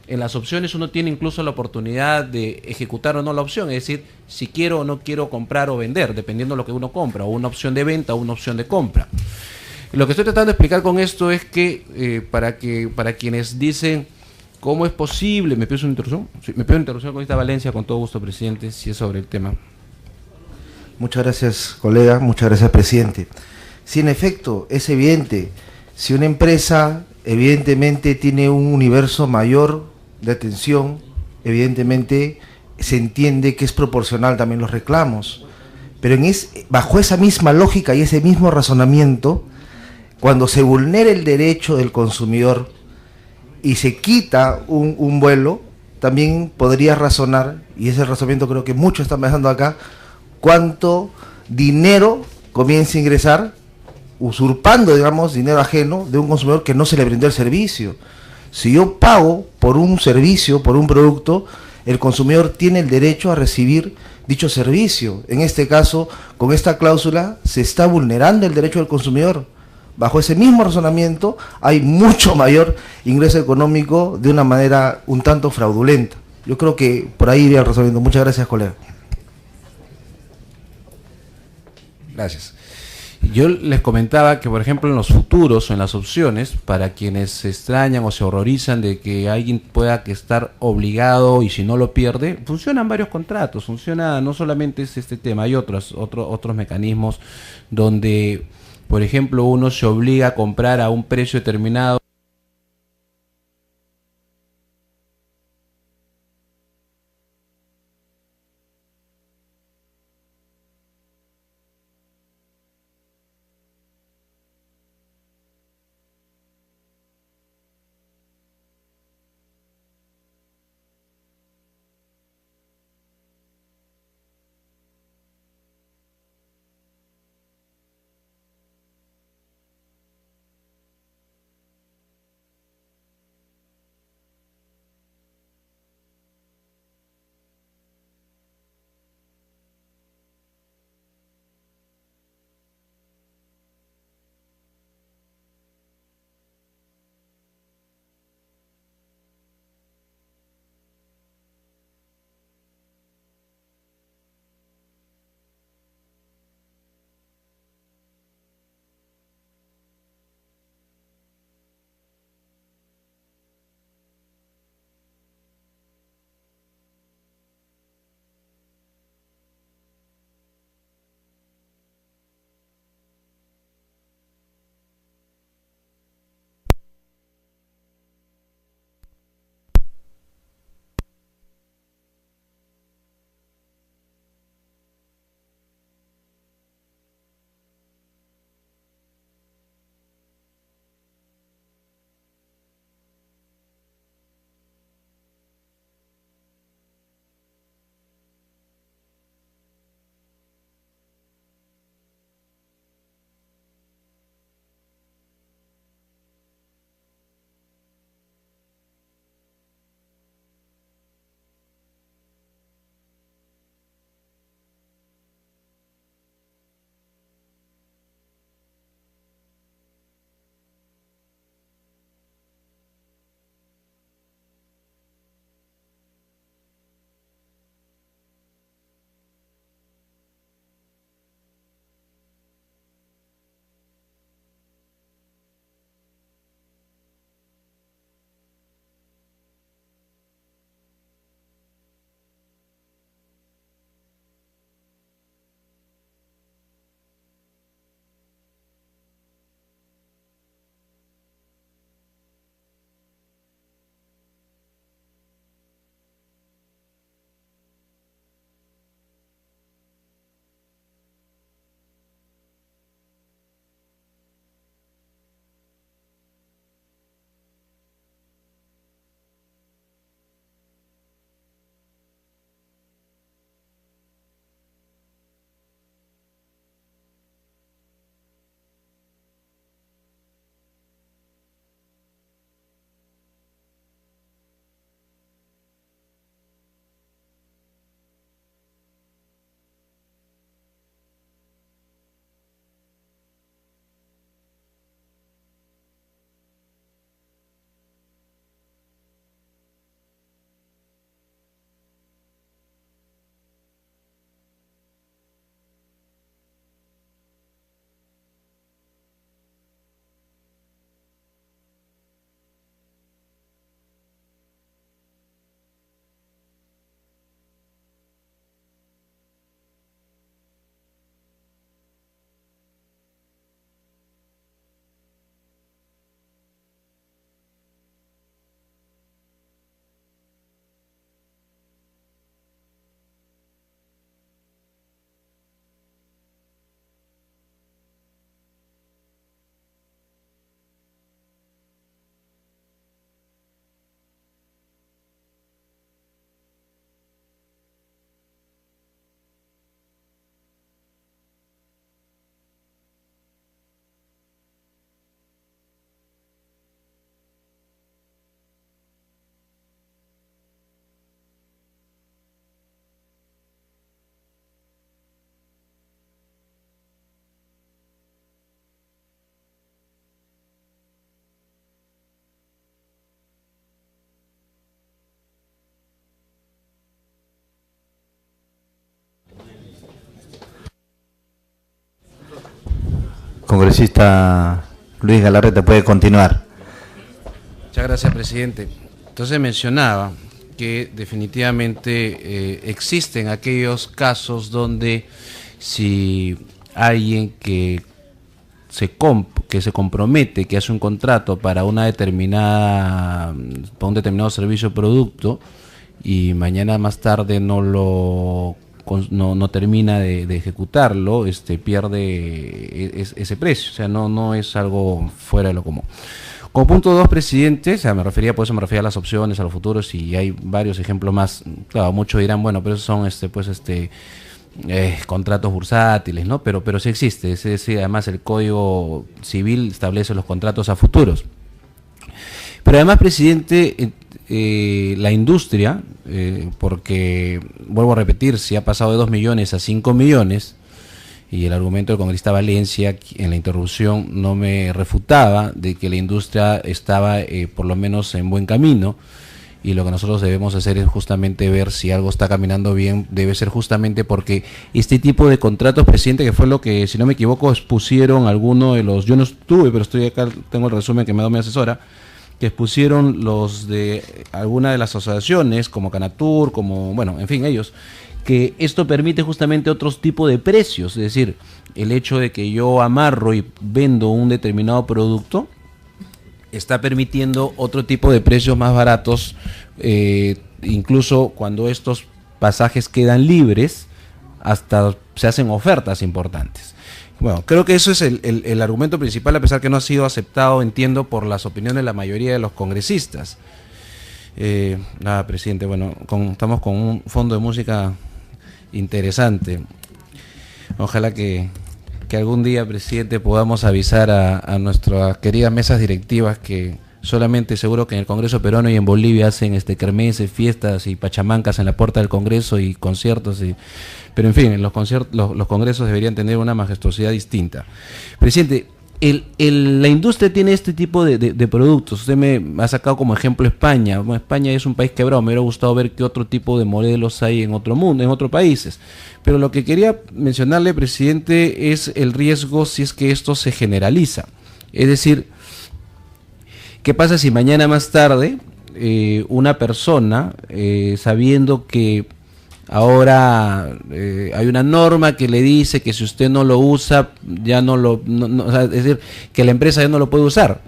En las opciones uno tiene incluso la oportunidad de ejecutar o no la opción, es decir, si quiero o no quiero comprar o vender, dependiendo de lo que uno compra, o una opción de venta o una opción de compra. Lo que estoy tratando de explicar con esto es que para quienes dicen ¿cómo es posible? ¿Me pido una interrupción? Sí, me pido una interrupción con esta Valencia, con todo gusto, presidente, si es sobre el tema. Muchas gracias, colega. Muchas gracias, presidente. Sí, en efecto, es evidente. Si una empresa evidentemente tiene un universo mayor de atención, evidentemente se entiende que es proporcional también los reclamos. Pero bajo esa misma lógica y ese mismo razonamiento, cuando se vulnera el derecho del consumidor y se quita un vuelo, también podría razonar, y ese razonamiento creo que muchos están pensando acá, cuánto dinero comienza a ingresar, usurpando, digamos, dinero ajeno de un consumidor que no se le brindó el servicio. Si yo pago por un servicio, por un producto, el consumidor tiene el derecho a recibir dicho servicio. En este caso, con esta cláusula, se está vulnerando el derecho del consumidor. Bajo ese mismo razonamiento, hay mucho mayor ingreso económico de una manera un tanto fraudulenta. Yo creo que por ahí iría el razonamiento. Muchas gracias, colega. Gracias. Yo les comentaba que, por ejemplo, en los futuros o en las opciones, para quienes se extrañan o se horrorizan de que alguien pueda estar obligado y si no lo pierde, funcionan varios contratos, funciona no solamente es este tema, hay otros mecanismos donde, por ejemplo, uno se obliga a comprar a un precio determinado. congresista Luis Galarreta puede continuar. Muchas gracias, presidente. Entonces mencionaba que definitivamente existen aquellos casos donde si alguien que se compromete, que hace un contrato para un determinado servicio o producto y mañana más tarde no termina de ejecutarlo, pierde ese precio, o sea, no es algo fuera de lo común. Como punto 2, presidente, o sea, por eso me refería a las opciones, a los futuros, y hay varios ejemplos más. Claro, muchos dirán, bueno, pero esos son contratos bursátiles, ¿no? Pero sí existe, además el Código Civil establece los contratos a futuros. Pero además, presidente, la industria, porque, vuelvo a repetir, si ha pasado de 2 millones a 5 millones, y el argumento del congresista Valencia en la interrupción no me refutaba de que la industria estaba por lo menos en buen camino, y lo que nosotros debemos hacer es justamente ver si algo está caminando bien, debe ser justamente porque este tipo de contratos, presidente, que fue lo que, si no me equivoco, expusieron algunos de los, yo no estuve, pero estoy acá, tengo el resumen que me ha dado mi asesora, que expusieron los de alguna de las asociaciones, como Canatur, como, bueno, en fin, ellos, que esto permite justamente otros tipos de precios, es decir, el hecho de que yo amarro y vendo un determinado producto está permitiendo otro tipo de precios más baratos, incluso cuando estos pasajes quedan libres, hasta se hacen ofertas importantes. Bueno, creo que eso es el argumento principal, a pesar que no ha sido aceptado, entiendo, por las opiniones de la mayoría de los congresistas. Nada, presidente, bueno, estamos con un fondo de música interesante. Ojalá que algún día, presidente, podamos avisar a nuestras queridas mesas directivas que solamente seguro que en el Congreso peruano y en Bolivia hacen kermeses, fiestas y pachamancas en la puerta del Congreso y conciertos, pero en fin, los congresos deberían tener una majestuosidad distinta. Presidente, la industria tiene este tipo de productos. Usted me ha sacado como ejemplo España. Bueno, España es un país quebrado. Me hubiera gustado ver qué otro tipo de modelos hay en otro mundo, en otros países. Pero lo que quería mencionarle, presidente, es el riesgo si es que esto se generaliza. Es decir, ¿qué pasa si mañana más tarde una persona, sabiendo que ahora hay una norma que le dice que si usted no lo usa, ya o sea, es decir, que la empresa ya no lo puede usar?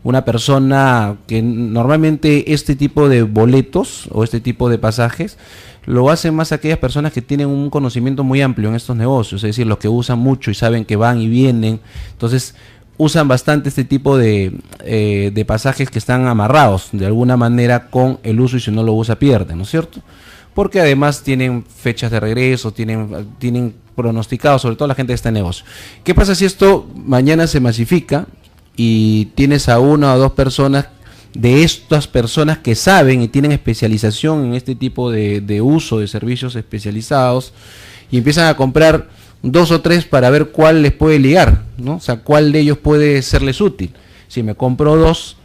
Una persona que normalmente este tipo de boletos o este tipo de pasajes lo hacen más aquellas personas que tienen un conocimiento muy amplio en estos negocios, es decir, los que usan mucho y saben que van y vienen, entonces usan bastante este tipo de pasajes que están amarrados de alguna manera con el uso, y si no lo usa pierden, ¿no es cierto? Porque además tienen fechas de regreso, tienen pronosticados, sobre todo la gente de este negocio. ¿Qué pasa si esto mañana se masifica y tienes a una o dos personas de estas personas que saben y tienen especialización en este tipo de uso de servicios especializados y empiezan a comprar 2 o 3 para ver cuál les puede ligar, ¿no? O sea, cuál de ellos puede serles útil? Si me compro 2,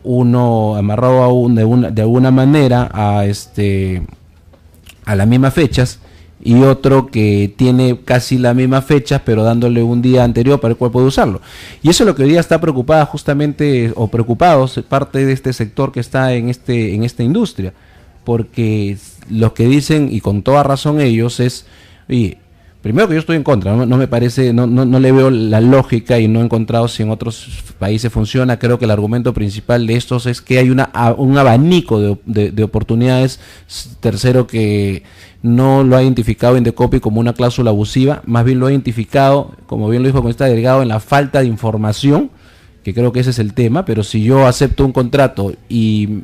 uno amarrado de alguna manera a las mismas fechas, y otro que tiene casi las mismas fechas pero dándole un día anterior para el cual puede usarlo. Y eso es lo que hoy día está preocupada justamente, o preocupados parte de este sector que está en esta industria, porque los que dicen, y con toda razón ellos, es, oye, primero que yo estoy en contra, no me parece, no le veo la lógica, y no he encontrado si en otros países funciona. Creo que el argumento principal de estos es que hay un abanico de oportunidades. Tercero, que no lo ha identificado Indecopi como una cláusula abusiva, más bien lo ha identificado, como bien lo dijo el congresista Delgado, en la falta de información, que creo que ese es el tema. Pero si yo acepto un contrato y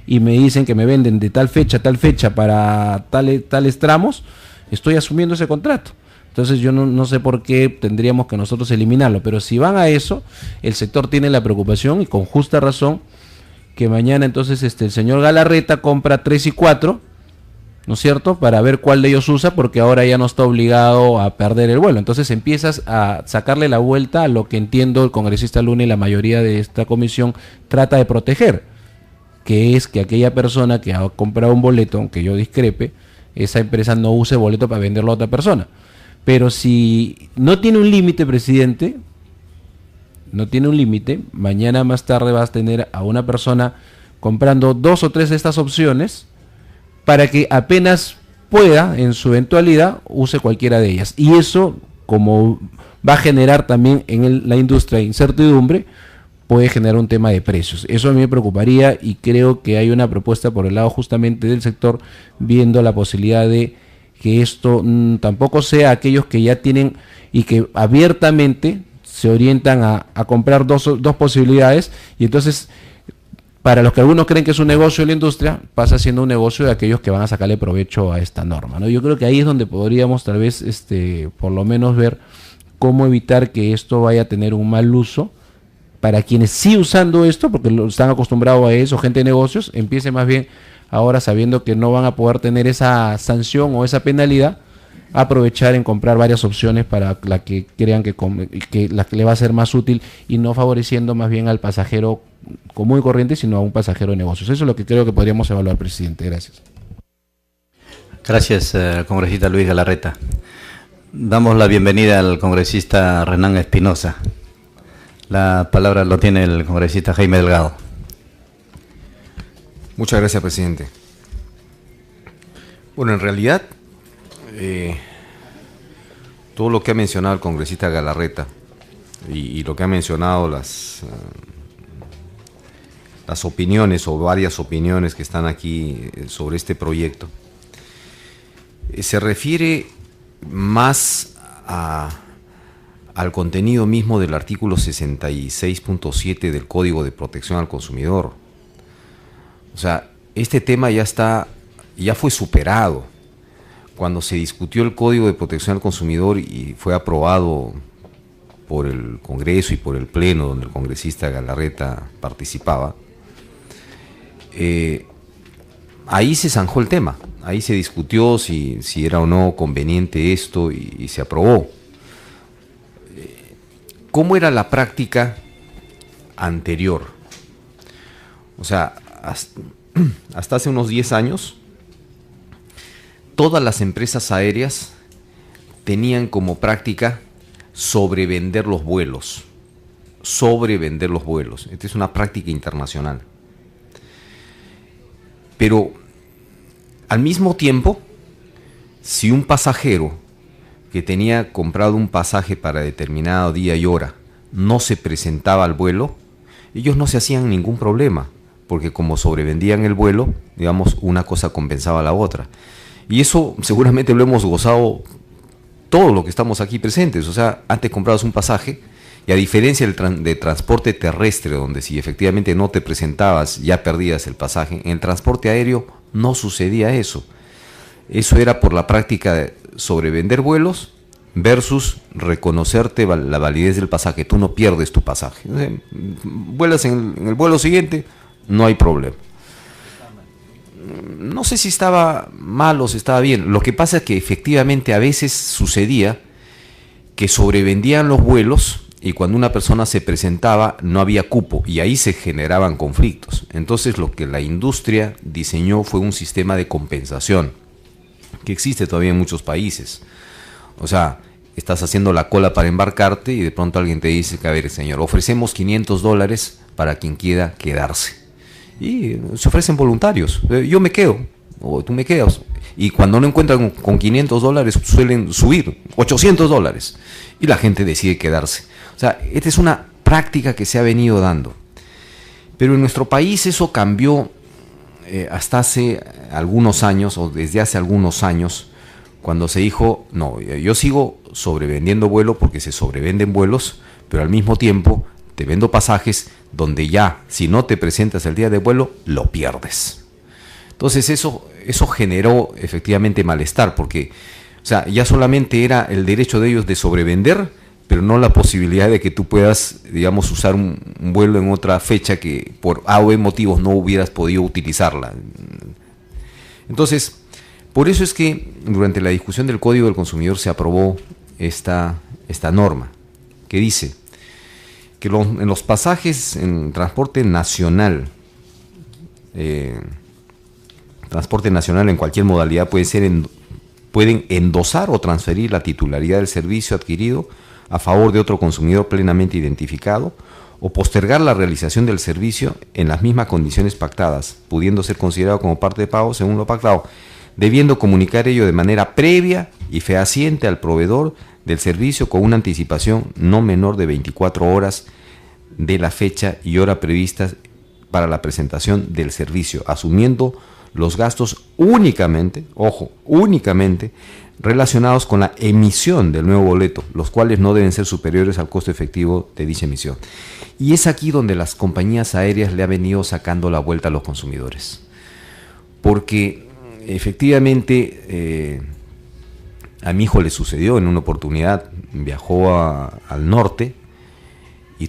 me dicen que me venden de tal fecha a tal fecha para tales tramos, estoy asumiendo ese contrato. Entonces yo no sé por qué tendríamos que nosotros eliminarlo, pero si van a eso, el sector tiene la preocupación, y con justa razón, que mañana entonces el señor Galarreta compra 3 y 4, ¿no es cierto?, para ver cuál de ellos usa, porque ahora ya no está obligado a perder el vuelo. Entonces empiezas a sacarle la vuelta a lo que entiendo el congresista Luna y la mayoría de esta comisión trata de proteger, que es que aquella persona que ha comprado un boleto, aunque yo discrepe, esa empresa no use boleto para venderlo a otra persona. Pero si no tiene un límite, presidente, no tiene un límite, mañana más tarde vas a tener a una persona comprando 2 o 3 de estas opciones para que apenas pueda, en su eventualidad, use cualquiera de ellas. Y eso, como va a generar también en la industria incertidumbre, puede generar un tema de precios. Eso a mí me preocuparía y creo que hay una propuesta por el lado justamente del sector viendo la posibilidad de que esto tampoco sea aquellos que ya tienen y que abiertamente se orientan a comprar dos posibilidades, y entonces para los que algunos creen que es un negocio de la industria, pasa siendo un negocio de aquellos que van a sacarle provecho a esta norma, ¿no? Yo creo que ahí es donde podríamos tal vez por lo menos ver cómo evitar que esto vaya a tener un mal uso para quienes sí usando esto, porque están acostumbrados a eso, gente de negocios, empiece más bien ahora sabiendo que no van a poder tener esa sanción o esa penalidad, aprovechar en comprar varias opciones para la que crean que la que le va a ser más útil y no favoreciendo más bien al pasajero común y corriente, sino a un pasajero de negocios. Eso es lo que creo que podríamos evaluar, presidente. Gracias. Gracias, congresista Luis Galarreta. Damos la bienvenida al congresista Renan Espinosa. La palabra lo tiene el congresista Jaime Delgado. Muchas gracias, presidente. Bueno, en realidad, todo lo que ha mencionado el congresista Galarreta y lo que ha mencionado las opiniones o varias opiniones que están aquí sobre este proyecto, se refiere más al contenido mismo del artículo 66.7 del Código de Protección al Consumidor. O sea, este tema ya fue superado. Cuando se discutió el Código de Protección al Consumidor y fue aprobado por el Congreso y por el Pleno, donde el congresista Galarreta participaba, ahí se zanjó el tema, ahí se discutió si era o no conveniente esto y se aprobó. ¿Cómo era la práctica anterior? O sea, hasta hace unos 10 años, todas las empresas aéreas tenían como práctica sobrevender los vuelos. Esta es una práctica internacional. Pero al mismo tiempo, si un pasajero que tenía comprado un pasaje para determinado día y hora no se presentaba al vuelo, ellos no se hacían ningún problema, porque como sobrevendían el vuelo, digamos, una cosa compensaba a la otra. Y eso seguramente lo hemos gozado todos los que estamos aquí presentes. O sea, antes comprabas un pasaje y a diferencia de transporte terrestre, donde si efectivamente no te presentabas ya perdías el pasaje, en el transporte aéreo no sucedía eso. Eso era por la práctica de sobrevender vuelos versus reconocerte la validez del pasaje. Tú no pierdes tu pasaje. Vuelas en el vuelo siguiente, no hay problema. No sé si estaba mal o si estaba bien. Lo que pasa es que efectivamente a veces sucedía que sobrevendían los vuelos y cuando una persona se presentaba no había cupo y ahí se generaban conflictos. Entonces lo que la industria diseñó fue un sistema de compensación que existe todavía en muchos países. O sea, estás haciendo la cola para embarcarte y de pronto alguien te dice que, a ver, señor, ofrecemos $500 para quien quiera quedarse. Y se ofrecen voluntarios. Yo me quedo, o tú me quedas. Y cuando no encuentran con $500, suelen subir $800. Y la gente decide quedarse. O sea, esta es una práctica que se ha venido dando. Pero en nuestro país eso cambió hasta hace algunos años, o desde hace algunos años, cuando se dijo, no, yo sigo sobrevendiendo vuelos porque se sobrevenden vuelos, pero al mismo tiempo te vendo pasajes donde ya, si no te presentas el día de vuelo, lo pierdes. Entonces eso generó efectivamente malestar, porque o sea, ya solamente era el derecho de ellos de sobrevender, pero no la posibilidad de que tú puedas, digamos, usar un vuelo en otra fecha que por A o B motivos no hubieras podido utilizarla. Entonces, por eso es que durante la discusión del Código del Consumidor se aprobó esta norma, que dice que en los pasajes en transporte nacional en cualquier modalidad, puede ser en pueden endosar o transferir la titularidad del servicio adquirido a favor de otro consumidor plenamente identificado, o postergar la realización del servicio en las mismas condiciones pactadas, pudiendo ser considerado como parte de pago según lo pactado, debiendo comunicar ello de manera previa y fehaciente al proveedor del servicio con una anticipación no menor de 24 horas de la fecha y hora previstas para la presentación del servicio, asumiendo los gastos únicamente, ojo, únicamente relacionados con la emisión del nuevo boleto, los cuales no deben ser superiores al costo efectivo de dicha emisión. Y es aquí donde las compañías aéreas le han venido sacando la vuelta a los consumidores. Porque efectivamente a mi hijo le sucedió en una oportunidad, viajó al norte y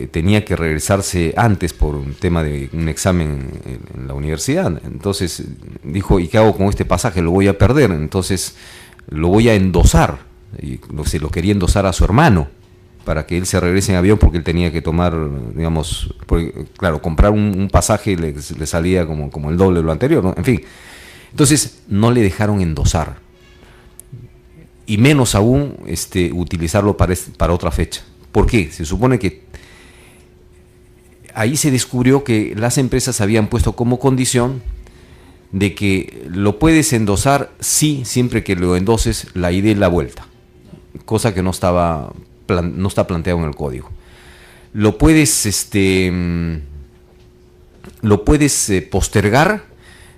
tenía que regresarse antes por un tema de un examen en la universidad. Entonces dijo, ¿y qué hago con este pasaje? Lo voy a perder, entonces lo voy a endosar. Y se lo quería endosar a su hermano para que él se regrese en avión, porque él tenía que tomar, digamos, porque, claro, comprar un pasaje le salía como el doble de lo anterior, ¿no? En fin, entonces no le dejaron endosar, y menos aún utilizarlo para otra fecha. ¿Por qué? Se supone que ahí se descubrió que las empresas habían puesto como condición de que lo puedes endosar siempre que lo endoses la ida y la vuelta, cosa que no está planteado en el código. Lo puedes postergar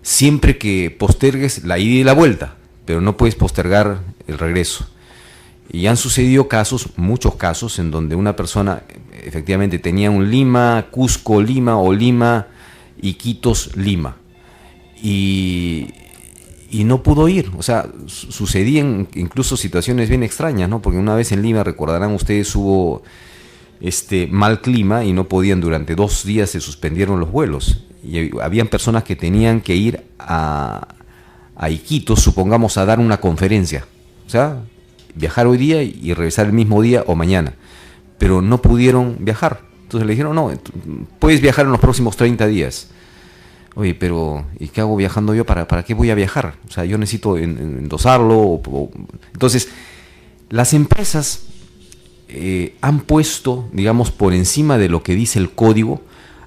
siempre que postergues la ida y la vuelta, pero no puedes postergar el regreso. Y han sucedido muchos casos, en donde una persona efectivamente tenía un Lima, Cusco, Lima, o Lima, Iquitos, Lima, y no pudo ir. O sea, sucedían incluso situaciones bien extrañas, ¿no? Porque una vez en Lima, recordarán ustedes, hubo mal clima y no podían, durante 2 días se suspendieron los vuelos. Y habían personas que tenían que ir a Iquitos, supongamos, a dar una conferencia. O sea, viajar hoy día y regresar el mismo día o mañana, pero no pudieron viajar. Entonces le dijeron, no, puedes viajar en los próximos 30 días. Oye, pero ¿y qué hago viajando yo? ¿Para qué voy a viajar? O sea, yo necesito endosarlo. Entonces, las empresas han puesto, digamos, por encima de lo que dice el código,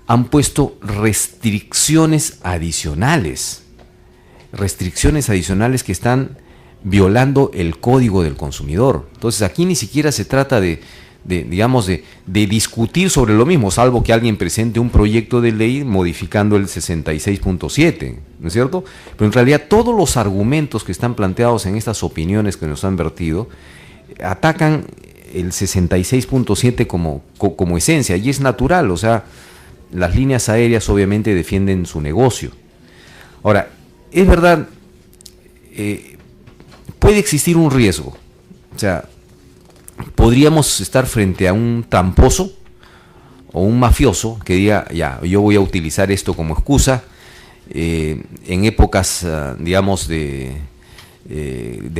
han puesto restricciones adicionales que están violando el código del consumidor. Entonces aquí ni siquiera se trata de discutir sobre lo mismo, salvo que alguien presente un proyecto de ley modificando el 66.7, ¿no es cierto? Pero en realidad todos los argumentos que están planteados en estas opiniones que nos han vertido atacan el 66.7 como esencia, y es natural. O sea, las líneas aéreas obviamente defienden su negocio. Ahora, es verdad, puede existir un riesgo. O sea, podríamos estar frente a un tramposo o un mafioso que diga, ya, yo voy a utilizar esto como excusa en épocas, digamos, de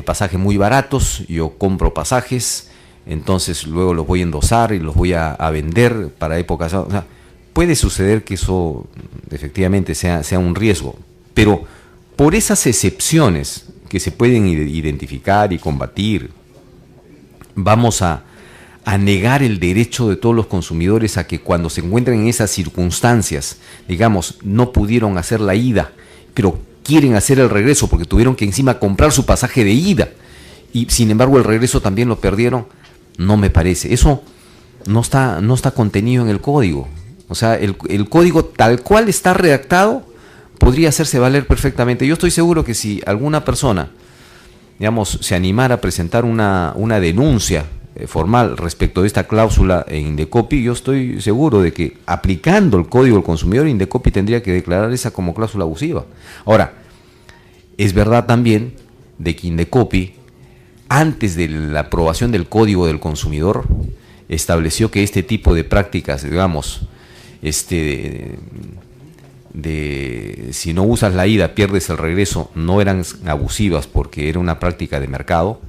pasajes muy baratos. Yo compro pasajes, entonces luego los voy a endosar y los voy a vender para épocas. O sea, puede suceder que eso efectivamente sea un riesgo, pero por esas excepciones que se pueden identificar y combatir, vamos a negar el derecho de todos los consumidores a que, cuando se encuentren en esas circunstancias, digamos, no pudieron hacer la ida, pero quieren hacer el regreso porque tuvieron que encima comprar su pasaje de ida y sin embargo el regreso también lo perdieron. No me parece. Eso no está contenido en el código. O sea, el código tal cual está redactado podría hacerse valer perfectamente. Yo estoy seguro que si alguna persona, digamos, se animara a presentar una denuncia formal respecto de esta cláusula en Indecopi, yo estoy seguro de que, aplicando el Código del Consumidor, Indecopi tendría que declarar esa como cláusula abusiva. Ahora, es verdad también de que Indecopi, antes de la aprobación del Código del Consumidor, estableció que este tipo de prácticas, digamos, si no usas la ida, pierdes el regreso, no eran abusivas porque era una práctica de mercado.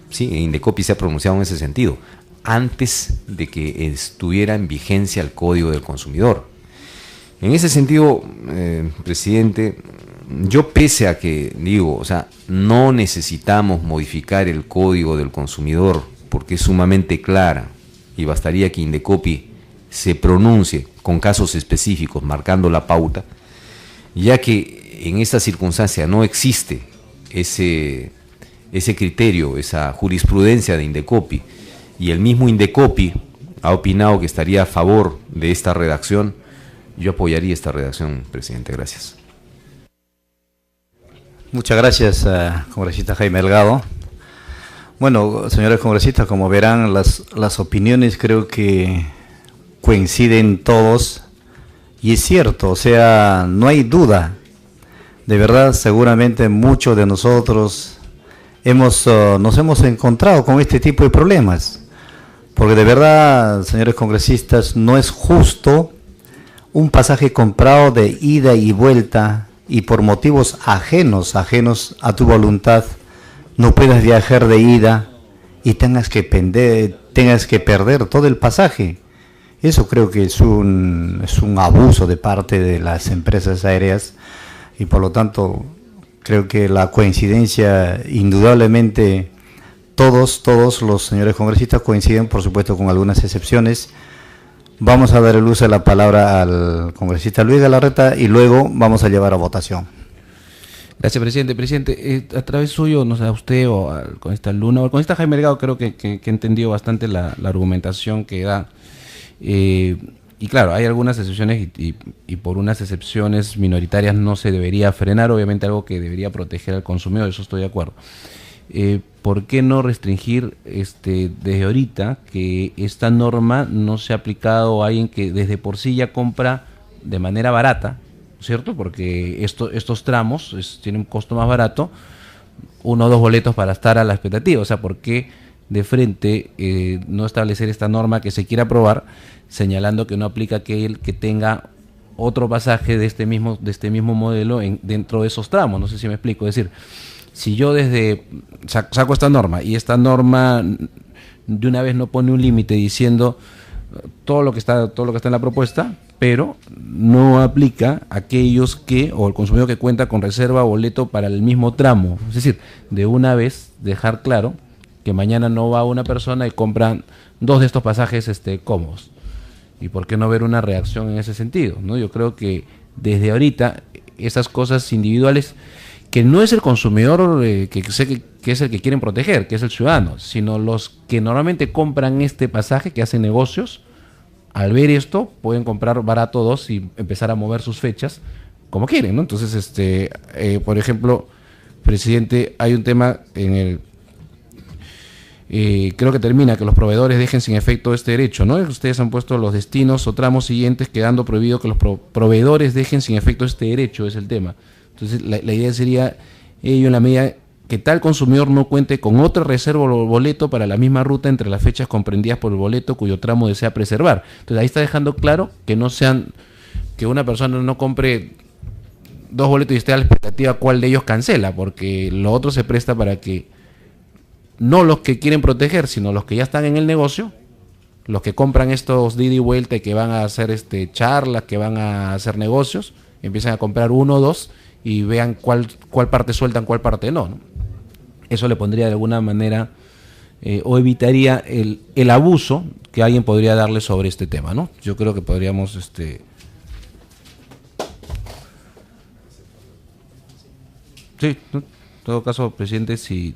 Sí, Indecopi se ha pronunciado en ese sentido, antes de que estuviera en vigencia el Código del Consumidor. En ese sentido, presidente, yo pese a que, digo, o sea, no necesitamos modificar el Código del Consumidor porque es sumamente clara y bastaría que Indecopi se pronuncie con casos específicos marcando la pauta, ya que en esta circunstancia no existe ese criterio, esa jurisprudencia de Indecopi, y el mismo Indecopi ha opinado que estaría a favor de esta redacción. Yo apoyaría esta redacción, presidente. Gracias. Muchas gracias, congresista Jaime Delgado. Bueno, señores congresistas, como verán, las opiniones creo que coinciden todos, y es cierto, o sea, no hay duda. De verdad, seguramente muchos de nosotros nos hemos encontrado con este tipo de problemas, porque de verdad, señores congresistas, no es justo un pasaje comprado de ida y vuelta y por motivos ajenos a tu voluntad no puedas viajar de ida y tengas que perder todo el pasaje. Eso creo que es un abuso de parte de las empresas aéreas, y por lo tanto creo que la coincidencia, indudablemente todos los señores congresistas coinciden, por supuesto con algunas excepciones. Vamos a dar el uso de la palabra al congresista Luis Galarreta y luego vamos a llevar a votación. Gracias, presidente. Presidente, a través suyo, no sé, a usted o al congresista Luna o al congresista Jaime Delgado, creo que he entendido bastante la argumentación que da. Y claro, hay algunas excepciones y por unas excepciones minoritarias no se debería frenar, obviamente algo que debería proteger al consumidor, eso estoy de acuerdo. ¿Por qué no restringir desde ahorita que esta norma no se ha aplicado a alguien que desde por sí ya compra de manera barata, ¿cierto? Porque estos tramos tienen un costo más barato, 1 o 2 boletos para estar a la expectativa. O sea, ¿por qué de frente no establecer esta norma que se quiera aprobar, señalando que no aplica aquel que tenga otro pasaje de este mismo modelo dentro de esos tramos? No sé si me explico. Es decir, si yo saco esta norma y esta norma de una vez no pone un límite diciendo todo lo que está en la propuesta, pero no aplica a aquellos o el consumidor que cuenta con reserva o boleto para el mismo tramo. Es decir, de una vez dejar claro que mañana no va una persona y compra 2 de estos pasajes cómodos. ¿Y por qué no ver una reacción en ese sentido, ¿no? Yo creo que desde ahorita esas cosas individuales, que no es el consumidor que es el que quieren proteger, que es el ciudadano, sino los que normalmente compran este pasaje, que hacen negocios, al ver esto pueden comprar barato 2 y empezar a mover sus fechas como quieren, ¿no? Entonces, por ejemplo, presidente, hay un tema en el creo que termina que los proveedores dejen sin efecto este derecho, ¿no? Ustedes han puesto los destinos o tramos siguientes, quedando prohibido que los proveedores dejen sin efecto este derecho, es el tema. Entonces la idea sería, en la medida que tal consumidor no cuente con otra reserva o boleto para la misma ruta entre las fechas comprendidas por el boleto cuyo tramo desea preservar. Entonces ahí está dejando claro que una persona no compre 2 boletos y esté a la expectativa cuál de ellos cancela, porque lo otro se presta para que no los que quieren proteger, sino los que ya están en el negocio, los que compran estos de ida y vuelta y que van a hacer charlas, que van a hacer negocios, empiezan a comprar 1 o 2 y vean cuál parte sueltan, cuál parte no. Eso le pondría de alguna manera o evitaría el abuso que alguien podría darle sobre este tema, ¿no? Yo creo que podríamos sí, ¿no? En todo caso, presidente, si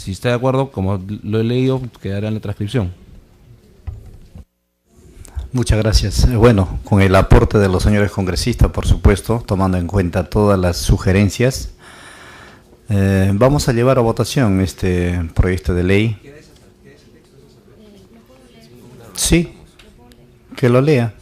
está de acuerdo, como lo he leído, quedará en la transcripción. Muchas gracias. Bueno, con el aporte de los señores congresistas, por supuesto, tomando en cuenta todas las sugerencias, vamos a llevar a votación este proyecto de ley. Sí, que lo lea.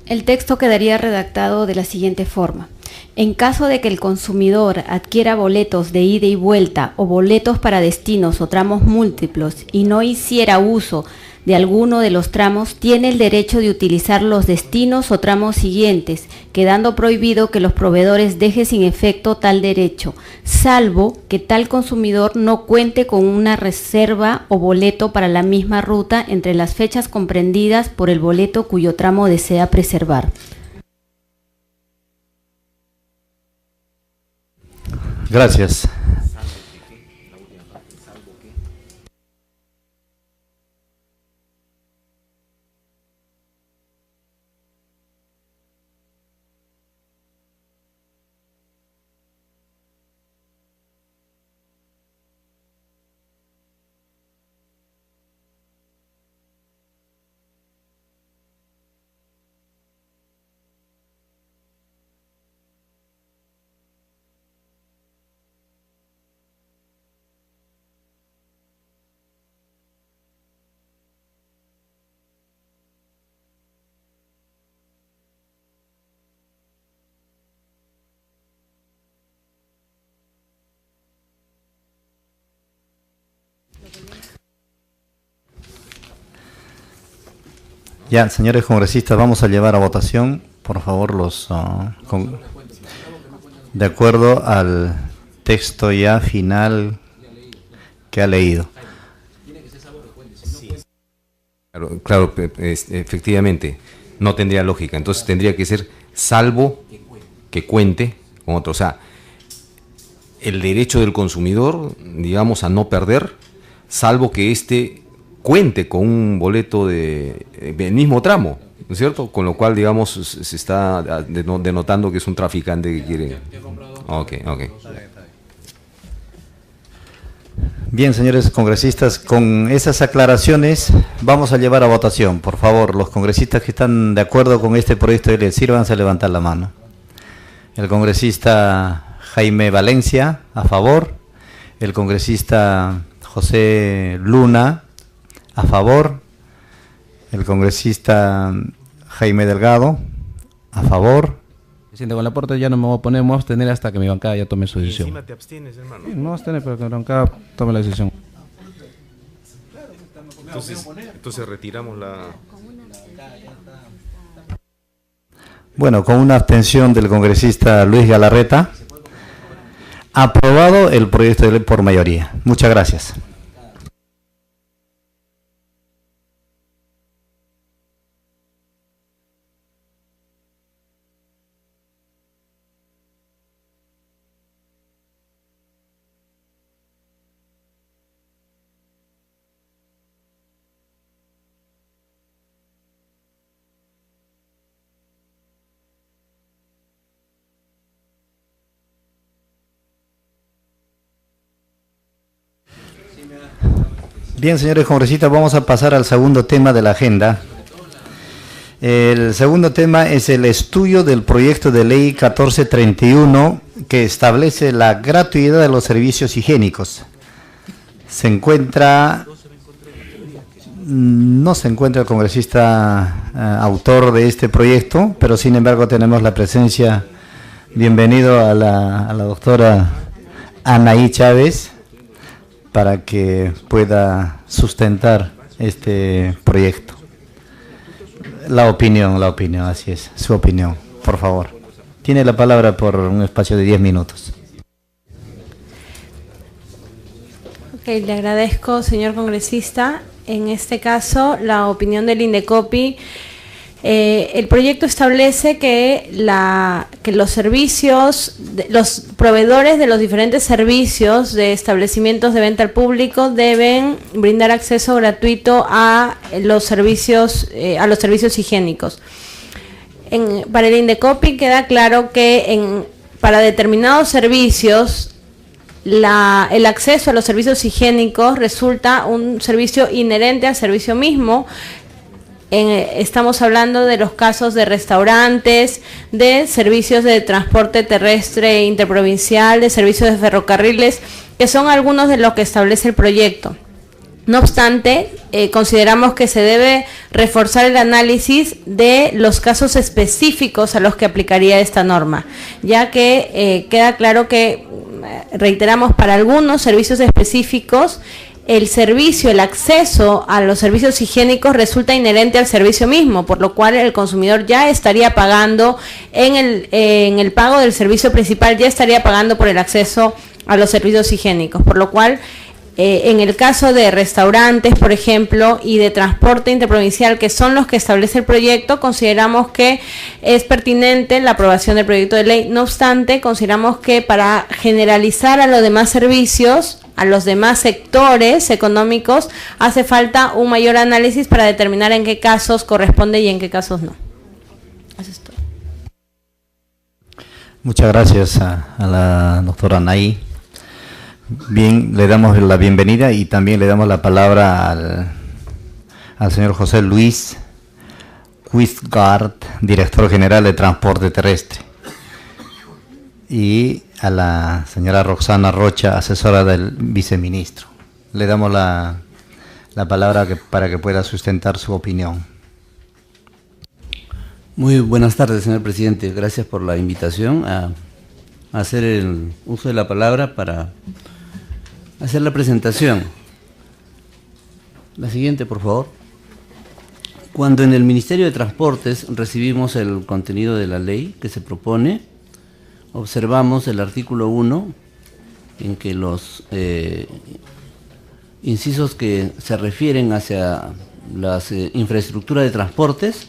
El texto quedaría redactado de la siguiente forma. En caso de que el consumidor adquiera boletos de ida y vuelta o boletos para destinos o tramos múltiplos y no hiciera uso de alguno de los tramos tiene el derecho de utilizar los destinos o tramos siguientes, quedando prohibido que los proveedores dejen sin efecto tal derecho, salvo que tal consumidor no cuente con una reserva o boleto para la misma ruta entre las fechas comprendidas por el boleto cuyo tramo desea preservar. Gracias. Ya, señores congresistas, vamos a llevar a votación, por favor, de acuerdo al texto ya final que ha leído. Claro, efectivamente, no tendría lógica. Entonces tendría que ser salvo que cuente con otro. O sea, el derecho del consumidor, digamos, a no perder, salvo que éste cuente con un boleto del mismo tramo, ¿no es cierto? Con lo cual, digamos, se está denotando que es un traficante que quiere... Ok. Bien, señores congresistas, con esas aclaraciones vamos a llevar a votación. Por favor, los congresistas que están de acuerdo con este proyecto de ley, sírvanse a levantar la mano. El congresista Jaime Valencia, a favor. El congresista José Luna, a favor. El congresista Jaime Delgado, a favor. Presidente, con la aporte ya no me voy a poner, me voy a abstener hasta que mi bancada ya tome su decisión. Encima te abstienes, hermano. Sí, no voy a abstener, pero que mi bancada tome la decisión. Entonces retiramos la... Bueno, con una abstención del congresista Luis Galarreta, aprobado el proyecto de ley por mayoría. Muchas gracias. Bien, señores congresistas, vamos a pasar al segundo tema de la agenda. El segundo tema es el estudio del proyecto de ley 1431 que establece la gratuidad de los servicios higiénicos. No se encuentra el congresista autor de este proyecto, pero sin embargo tenemos la presencia, bienvenido a la doctora Anaí Chávez, para que pueda sustentar este proyecto. La opinión, así es, su opinión, por favor. Tiene la palabra por un espacio de 10 minutos. Ok, le agradezco, señor congresista. En este caso, la opinión del INDECOPI. El proyecto establece que los servicios, los proveedores de los diferentes servicios de establecimientos de venta al público deben brindar acceso gratuito a los servicios higiénicos. Para el INDECOPI queda claro que para determinados servicios el acceso a los servicios higiénicos resulta un servicio inherente al servicio mismo. Estamos hablando de los casos de restaurantes, de servicios de transporte terrestre interprovincial, de servicios de ferrocarriles, que son algunos de los que establece el proyecto. No obstante, consideramos que se debe reforzar el análisis de los casos específicos a los que aplicaría esta norma, ya que queda claro que, reiteramos, para algunos servicios específicos el servicio, el acceso a los servicios higiénicos resulta inherente al servicio mismo, por lo cual el consumidor ya estaría pagando en el pago del servicio principal, ya estaría pagando por el acceso a los servicios higiénicos, por lo cual en el caso de restaurantes, por ejemplo, y de transporte interprovincial, que son los que establece el proyecto, consideramos que es pertinente la aprobación del proyecto de ley. No obstante, consideramos que para generalizar a los demás servicios, a los demás sectores económicos, hace falta un mayor análisis para determinar en qué casos corresponde y en qué casos no. Eso es todo. Muchas gracias a la doctora Anaí. Bien, le damos la bienvenida y también le damos la palabra al señor José Luis Quistgaard, director general de Transporte Terrestre, y a la señora Roxana Rocha, asesora del viceministro. Le damos la palabra para que pueda sustentar su opinión. Muy buenas tardes, señor presidente. Gracias por la invitación a hacer el uso de la palabra para hacer la presentación. La siguiente, por favor. Cuando en el Ministerio de Transportes recibimos el contenido de la ley que se propone, observamos el artículo 1, en que los incisos que se refieren hacia las infraestructuras de transportes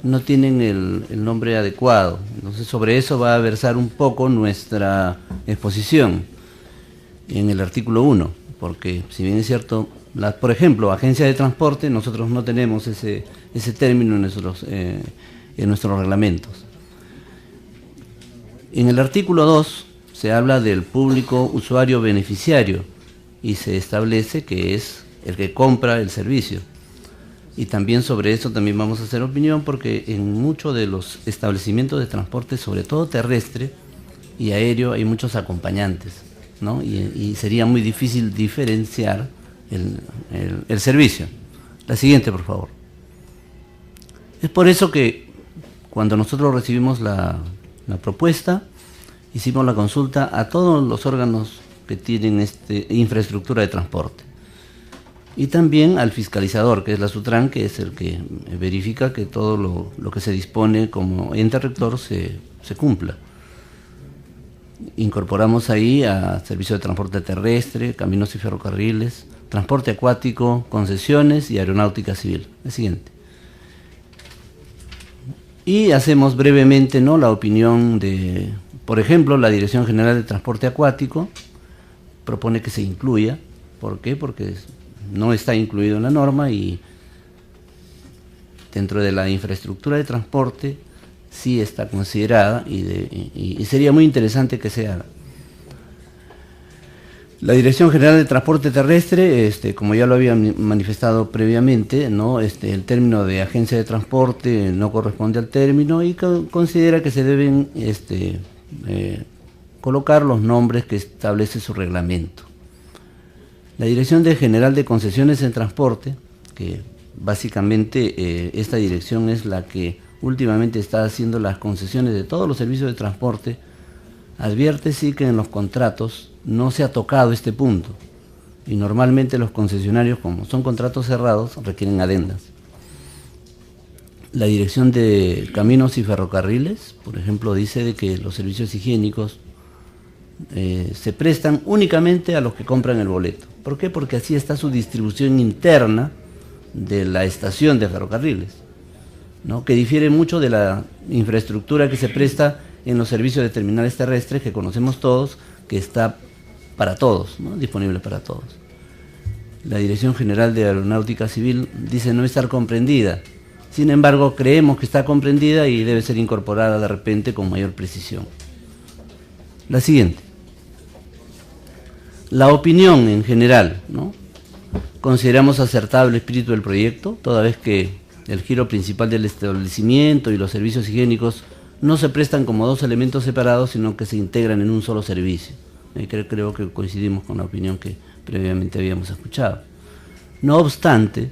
no tienen el nombre adecuado. Entonces, sobre eso va a versar un poco nuestra exposición en el artículo 1, porque si bien es cierto, por ejemplo, agencia de transporte, nosotros no tenemos ese término en nuestros reglamentos. En el artículo 2 se habla del público usuario beneficiario y se establece que es el que compra el servicio. Y también sobre eso también vamos a hacer opinión, porque en muchos de los establecimientos de transporte, sobre todo terrestre y aéreo, hay muchos acompañantes, ¿no? Y sería muy difícil diferenciar el servicio. La siguiente, por favor. Es por eso que cuando nosotros recibimos la propuesta, hicimos la consulta a todos los órganos que tienen infraestructura de transporte. Y también al fiscalizador, que es la SUTRAN, que es el que verifica que todo lo que se dispone como ente rector se cumpla. Incorporamos ahí a servicio de transporte terrestre, caminos y ferrocarriles, transporte acuático, concesiones y aeronáutica civil. El siguiente. Y hacemos brevemente, ¿no?, la opinión de, por ejemplo, la Dirección General de Transporte Acuático propone que se incluya. ¿Por qué? Porque no está incluido en la norma y dentro de la infraestructura de transporte sí está considerada y sería muy interesante que se haga. La Dirección General de Transporte Terrestre, como ya lo había manifestado previamente, ¿no?, el término de agencia de transporte no corresponde al término y considera que se deben colocar los nombres que establece su reglamento. La Dirección General de Concesiones en Transporte, que básicamente esta dirección es la que últimamente está haciendo las concesiones de todos los servicios de transporte, advierte sí que en los contratos no se ha tocado este punto y normalmente los concesionarios, como son contratos cerrados, requieren adendas. La Dirección de Caminos y Ferrocarriles, por ejemplo, dice de que los servicios higiénicos se prestan únicamente a los que compran el boleto. ¿Por qué? Porque así está su distribución interna de la estación de ferrocarriles, ¿no?, que difiere mucho de la infraestructura que se presta en los servicios de terminales terrestres que conocemos todos, que está para todos, ¿no?, disponible para todos. La Dirección General de Aeronáutica Civil dice no estar comprendida. Sin embargo, creemos que está comprendida y debe ser incorporada de repente con mayor precisión. La siguiente. La opinión en general, ¿no? Consideramos acertado el espíritu del proyecto, toda vez que el giro principal del establecimiento y los servicios higiénicos no se prestan como dos elementos separados, sino que se integran en un solo servicio. Creo que coincidimos con la opinión que previamente habíamos escuchado. No obstante,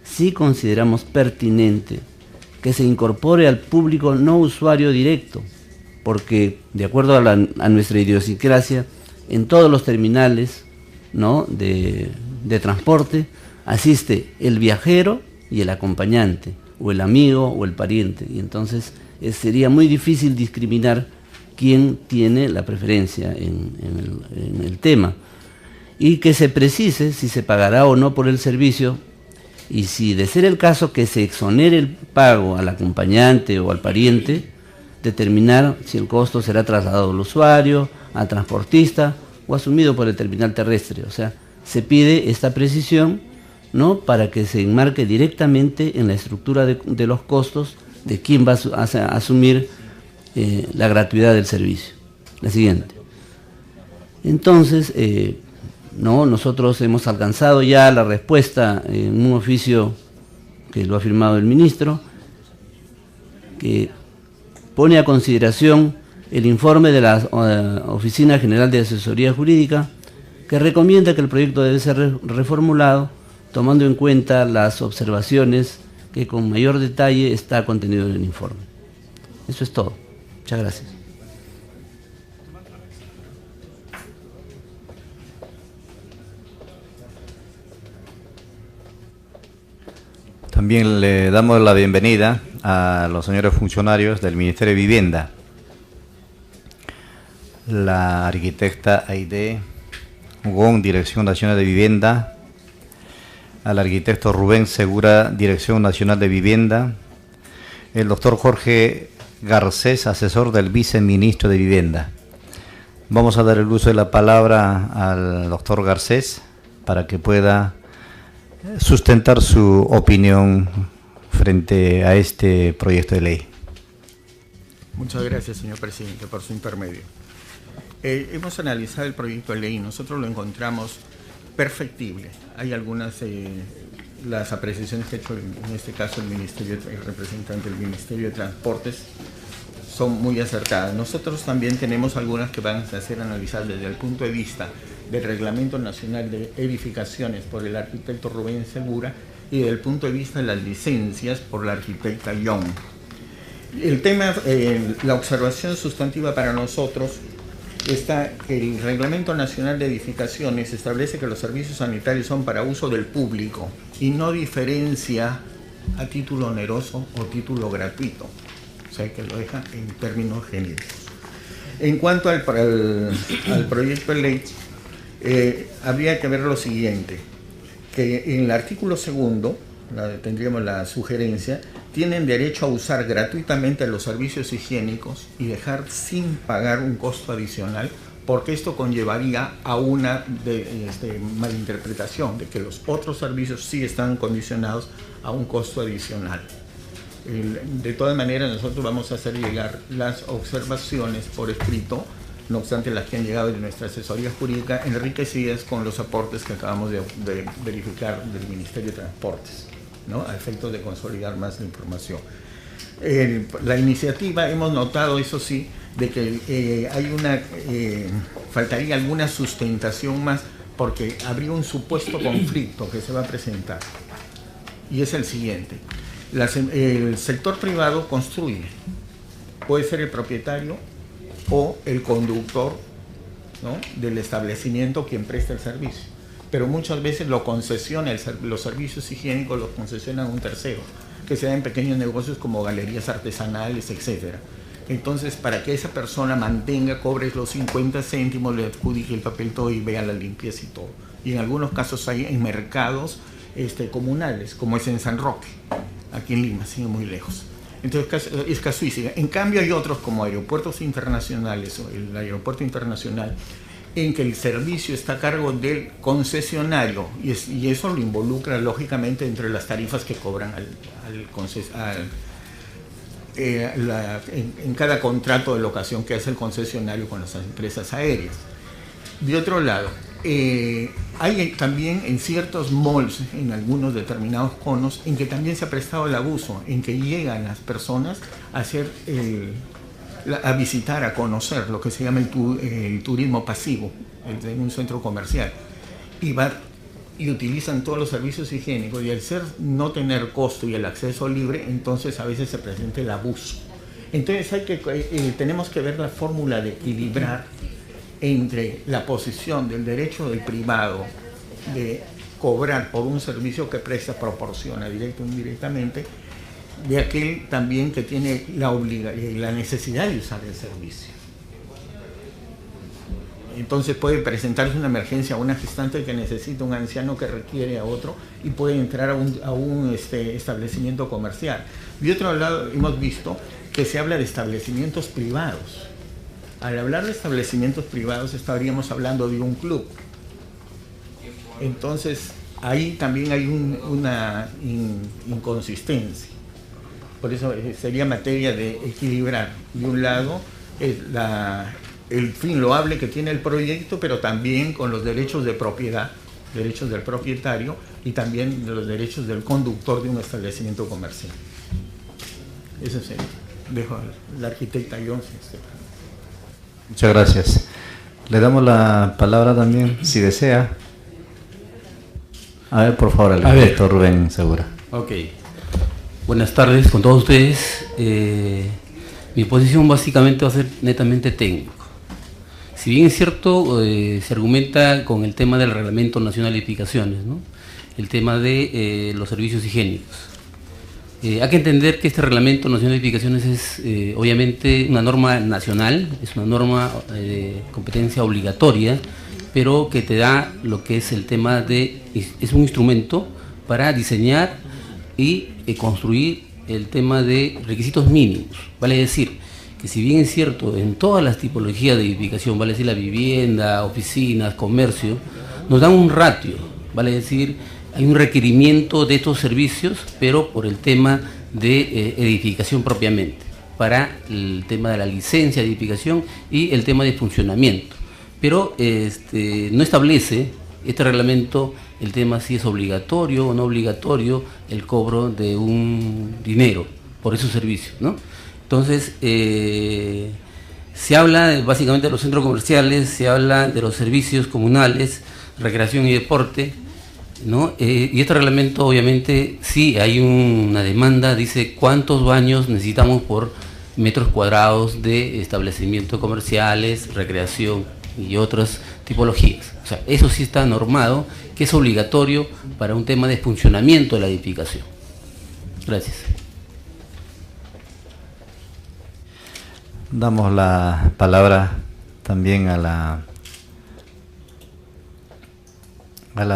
sí consideramos pertinente que se incorpore al público no usuario directo, porque de acuerdo a nuestra idiosincrasia, en todos los terminales, ¿no?, de de transporte, asiste el viajero y el acompañante, o el amigo o el pariente, y entonces sería muy difícil discriminar quién tiene la preferencia en el tema, y que se precise si se pagará o no por el servicio, y si de ser el caso que se exonere el pago al acompañante o al pariente, determinar si el costo será trasladado al usuario, al transportista o asumido por el terminal terrestre. O sea, se pide esta precisión, ¿no?, para que se enmarque directamente en la estructura de los costos de quién va a asumir la gratuidad del servicio. La siguiente. Entonces, nosotros hemos alcanzado ya la respuesta en un oficio que lo ha firmado el ministro, que pone a consideración el informe de la Oficina General de Asesoría Jurídica, que recomienda que el proyecto debe ser reformulado tomando en cuenta las observaciones que con mayor detalle está contenido en el informe. Eso es todo. Muchas gracias. También le damos la bienvenida a los señores funcionarios del Ministerio de Vivienda, la arquitecta Aide Ugón, Dirección Nacional de Vivienda, al arquitecto Rubén Segura, Dirección Nacional de Vivienda, el doctor Jorge Garcés, asesor del viceministro de Vivienda. Vamos a dar el uso de la palabra al doctor Garcés para que pueda sustentar su opinión frente a este proyecto de ley. Muchas gracias, señor presidente, por su intermedio. Hemos analizado el proyecto de ley y nosotros lo encontramos perfectible. Hay algunas, las apreciaciones que ha hecho en este caso el representante del Ministerio de Transportes son muy acertadas. Nosotros también tenemos algunas que van a ser analizadas desde el punto de vista del Reglamento Nacional de Edificaciones por el arquitecto Rubén Segura y desde el punto de vista de las licencias por la arquitecta Young. El tema, la observación sustantiva para nosotros está que el Reglamento Nacional de Edificaciones establece que los servicios sanitarios son para uso del público y no diferencia a título oneroso o título gratuito, o sea que lo deja en términos genéricos. En cuanto al proyecto de ley, habría que ver lo siguiente, que en el artículo segundo, tendríamos la sugerencia, tienen derecho a usar gratuitamente los servicios higiénicos y dejar sin pagar un costo adicional, porque esto conllevaría a una malinterpretación de que los otros servicios sí están condicionados a un costo adicional. De todas maneras, nosotros vamos a hacer llegar las observaciones por escrito, no obstante las que han llegado de nuestra asesoría jurídica, enriquecidas con los aportes que acabamos de verificar del Ministerio de Transportes, ¿no?, a efectos de consolidar más la información. La iniciativa, hemos notado, eso sí, de que faltaría alguna sustentación más, porque habría un supuesto conflicto que se va a presentar, y es el siguiente. El sector privado construye, puede ser el propietario o el conductor, ¿no?, del establecimiento quien presta el servicio, pero muchas veces lo concesiona, los servicios higiénicos los concesionan a un tercero, que se da en pequeños negocios como galerías artesanales, etc. Entonces, para que esa persona cobre los 50 céntimos, le adjudique el papel todo y vea la limpieza y todo. Y en algunos casos hay en mercados comunales, como es en San Roque, aquí en Lima, sigue muy lejos. Entonces es casuística. En cambio hay otros como aeropuertos internacionales o el aeropuerto internacional, en que el servicio está a cargo del concesionario y eso lo involucra lógicamente entre las tarifas que cobran en cada contrato de locación que hace el concesionario con las empresas aéreas. De otro lado, hay también en ciertos malls, en algunos determinados conos, en que también se ha prestado el abuso, en que llegan las personas a hacer a visitar, a conocer lo que se llama el turismo pasivo en un centro comercial, y utilizan todos los servicios higiénicos, y al no tener costo y el acceso libre, entonces a veces se presenta el abuso. Entonces tenemos que ver la fórmula de equilibrar entre la posición del derecho del privado de cobrar por un servicio que presta, proporciona directo o indirectamente, de aquel también que tiene la necesidad de usar el servicio. Entonces puede presentarse una emergencia a una gestante que necesita un anciano que requiere a otro y puede entrar a un establecimiento comercial. De otro lado, hemos visto que se habla de establecimientos privados. Al hablar de establecimientos privados estaríamos hablando de un club. Entonces ahí también hay una inconsistencia. Por eso sería materia de equilibrar, de un lado, el fin loable que tiene el proyecto, pero también con los derechos de propiedad, derechos del propietario y también los derechos del conductor de un establecimiento comercial. Eso sería. Dejo a la arquitecta Jones. Muchas gracias. Le damos la palabra también, si desea. A ver, por favor, el arquitecto Rubén Segura. Ok. Buenas tardes con todos ustedes. Mi posición básicamente va a ser netamente técnico. Si bien es cierto, se argumenta con el tema del Reglamento Nacional de Edificaciones, ¿no? El tema de los servicios higiénicos. Hay que entender que este Reglamento Nacional de Edificaciones es obviamente una norma nacional, es una norma de competencia obligatoria, pero que te da lo que es el tema de, es un instrumento para diseñar y construir el tema de requisitos mínimos. Vale decir, que si bien es cierto, en todas las tipologías de edificación, vale decir la vivienda, oficinas, comercio, nos dan un ratio, vale decir, hay un requerimiento de estos servicios, pero por el tema de edificación propiamente, para el tema de la licencia de edificación y el tema de funcionamiento. Pero no establece este reglamento el tema si es obligatorio o no obligatorio el cobro de un dinero por esos servicios, ¿no? Entonces, se habla básicamente de los centros comerciales, se habla de los servicios comunales, recreación y deporte, ¿no? Y este reglamento obviamente sí hay una demanda, dice cuántos baños necesitamos por metros cuadrados de establecimientos comerciales, recreación y otras tipologías. O sea, eso sí está normado, que es obligatorio para un tema de funcionamiento de la edificación. Gracias. Damos la palabra también a la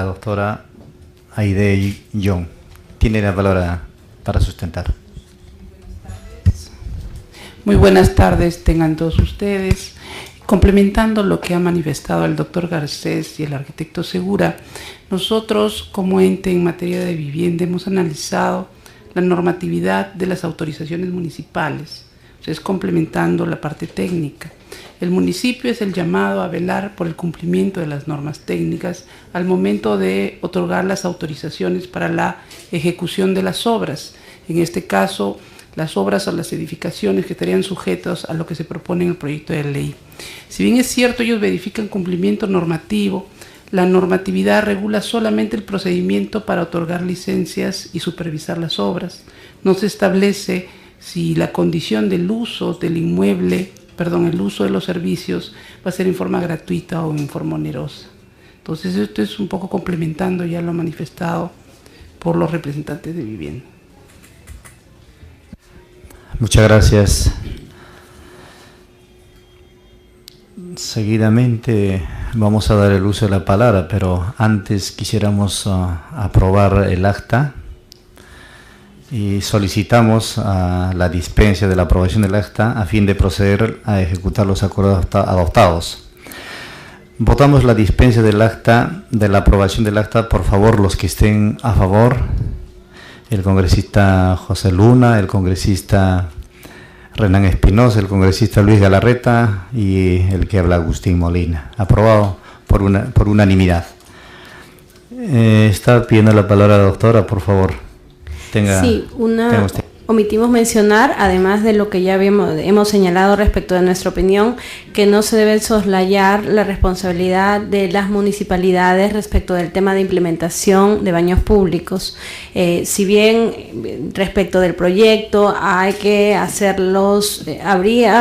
doctora Aide Young. Tiene la palabra para sustentar. Muy buenas tardes tengan todos ustedes. Complementando lo que ha manifestado el doctor Garcés y el arquitecto Segura, nosotros como ente en materia de vivienda hemos analizado la normatividad de las autorizaciones municipales. Es complementando la parte técnica. El municipio es el llamado a velar por el cumplimiento de las normas técnicas al momento de otorgar las autorizaciones para la ejecución de las obras. En este caso, las obras o las edificaciones que estarían sujetas a lo que se propone en el proyecto de ley. Si bien es cierto, ellos verifican cumplimiento normativo, la normatividad regula solamente el procedimiento para otorgar licencias y supervisar las obras. No se establece si la condición del uso del inmueble, el uso de los servicios va a ser en forma gratuita o en forma onerosa. Entonces esto es un poco complementando ya lo manifestado por los representantes de vivienda. Muchas gracias. Seguidamente vamos a dar el uso de la palabra, pero antes quisiéramos aprobar el acta. Y solicitamos la dispensa de la aprobación del acta a fin de proceder a ejecutar los acuerdos adoptados. Votamos la dispensa del acta, de la aprobación del acta, por favor, los que estén a favor. El congresista José Luna, el congresista Renan Espinosa, el congresista Luis Galarreta y el que habla Agustín Molina. Aprobado por unanimidad. Está pidiendo la palabra la doctora, por favor. Sí, Omitimos mencionar, además de lo que ya hemos señalado respecto de nuestra opinión, que no se debe soslayar la responsabilidad de las municipalidades respecto del tema de implementación de baños públicos. Si bien respecto del proyecto hay que hacerlos,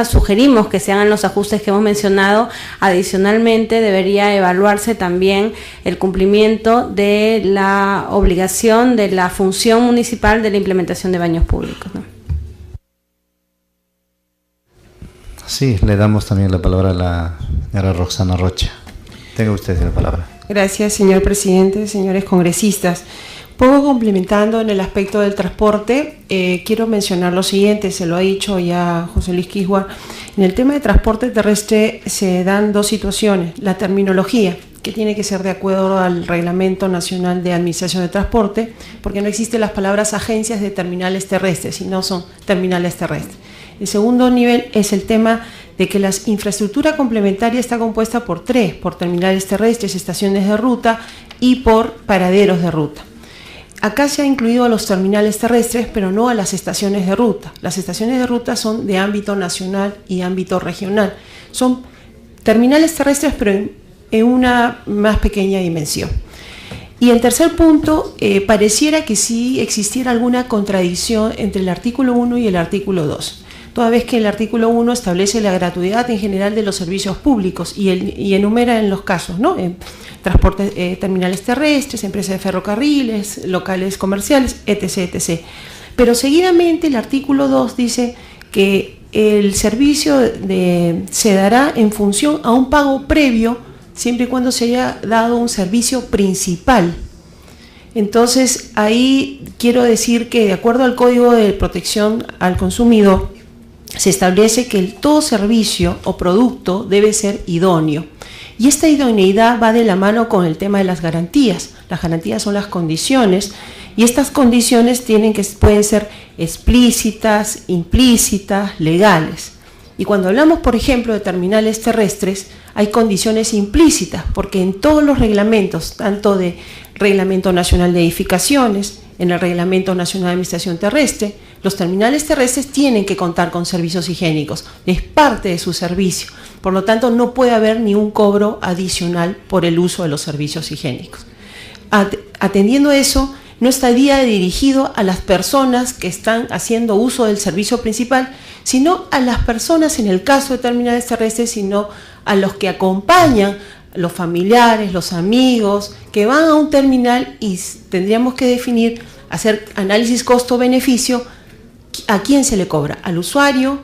sugerimos que se hagan los ajustes que hemos mencionado, adicionalmente debería evaluarse también el cumplimiento de la obligación de la función municipal de la implementación de baños públicos, ¿no? Sí, le damos también la palabra a la señora Roxana Rocha. Tenga usted la palabra. Gracias, señor presidente, señores congresistas. Poco complementando en el aspecto del transporte, quiero mencionar lo siguiente, se lo ha dicho ya José Luis Quisguar. En el tema de transporte terrestre se dan dos situaciones. La terminología, que tiene que ser de acuerdo al Reglamento Nacional de Administración de Transporte, porque no existen las palabras agencias de terminales terrestres, sino son terminales terrestres. El segundo nivel es el tema de que la infraestructura complementaria está compuesta por tres, por terminales terrestres, estaciones de ruta y por paraderos de ruta. Acá se ha incluido a los terminales terrestres, pero no a las estaciones de ruta. Las estaciones de ruta son de ámbito nacional y ámbito regional. Son terminales terrestres, pero en una más pequeña dimensión. Y en tercer punto, pareciera que sí existiera alguna contradicción entre el artículo 1 y el artículo 2. Toda vez que el artículo 1 establece la gratuidad en general de los servicios públicos y enumera en los casos, ¿no? Transportes, terminales terrestres, empresas de ferrocarriles, locales comerciales, etc., etc. Pero seguidamente el artículo 2 dice que el servicio se dará en función a un pago previo, siempre y cuando se haya dado un servicio principal. Entonces, ahí quiero decir que de acuerdo al Código de Protección al Consumidor, se establece que todo servicio o producto debe ser idóneo. Y esta idoneidad va de la mano con el tema de las garantías. Las garantías son las condiciones, y estas condiciones pueden ser explícitas, implícitas, legales. Y cuando hablamos, por ejemplo, de terminales terrestres, hay condiciones implícitas, porque en todos los reglamentos, tanto de Reglamento Nacional de Edificaciones, en el Reglamento Nacional de Administración Terrestre, los terminales terrestres tienen que contar con servicios higiénicos, es parte de su servicio, por lo tanto no puede haber ni un cobro adicional por el uso de los servicios higiénicos. Atendiendo eso, no estaría dirigido a las personas que están haciendo uso del servicio principal, sino a las personas, en el caso de terminales terrestres, sino a los que acompañan, los familiares, los amigos, que van a un terminal, y tendríamos que definir, hacer análisis costo-beneficio, a quién se le cobra, al usuario,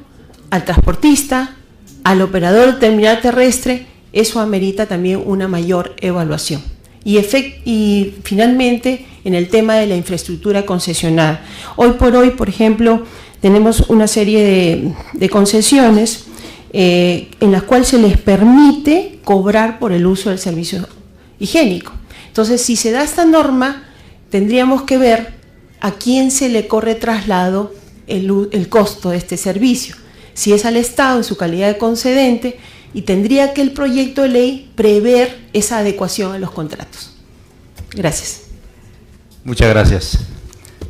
al transportista, al operador del terminal terrestre. Eso amerita también una mayor evaluación. Y finalmente, en el tema de la infraestructura concesionada. Hoy por hoy, por ejemplo, tenemos una serie de concesiones en las cuales se les permite cobrar por el uso del servicio higiénico. Entonces, si se da esta norma, tendríamos que ver a quién se le corre traslado el costo de este servicio. Si es al Estado en su calidad de concedente, y tendría que el proyecto de ley prever esa adecuación a los contratos. Gracias. Muchas gracias.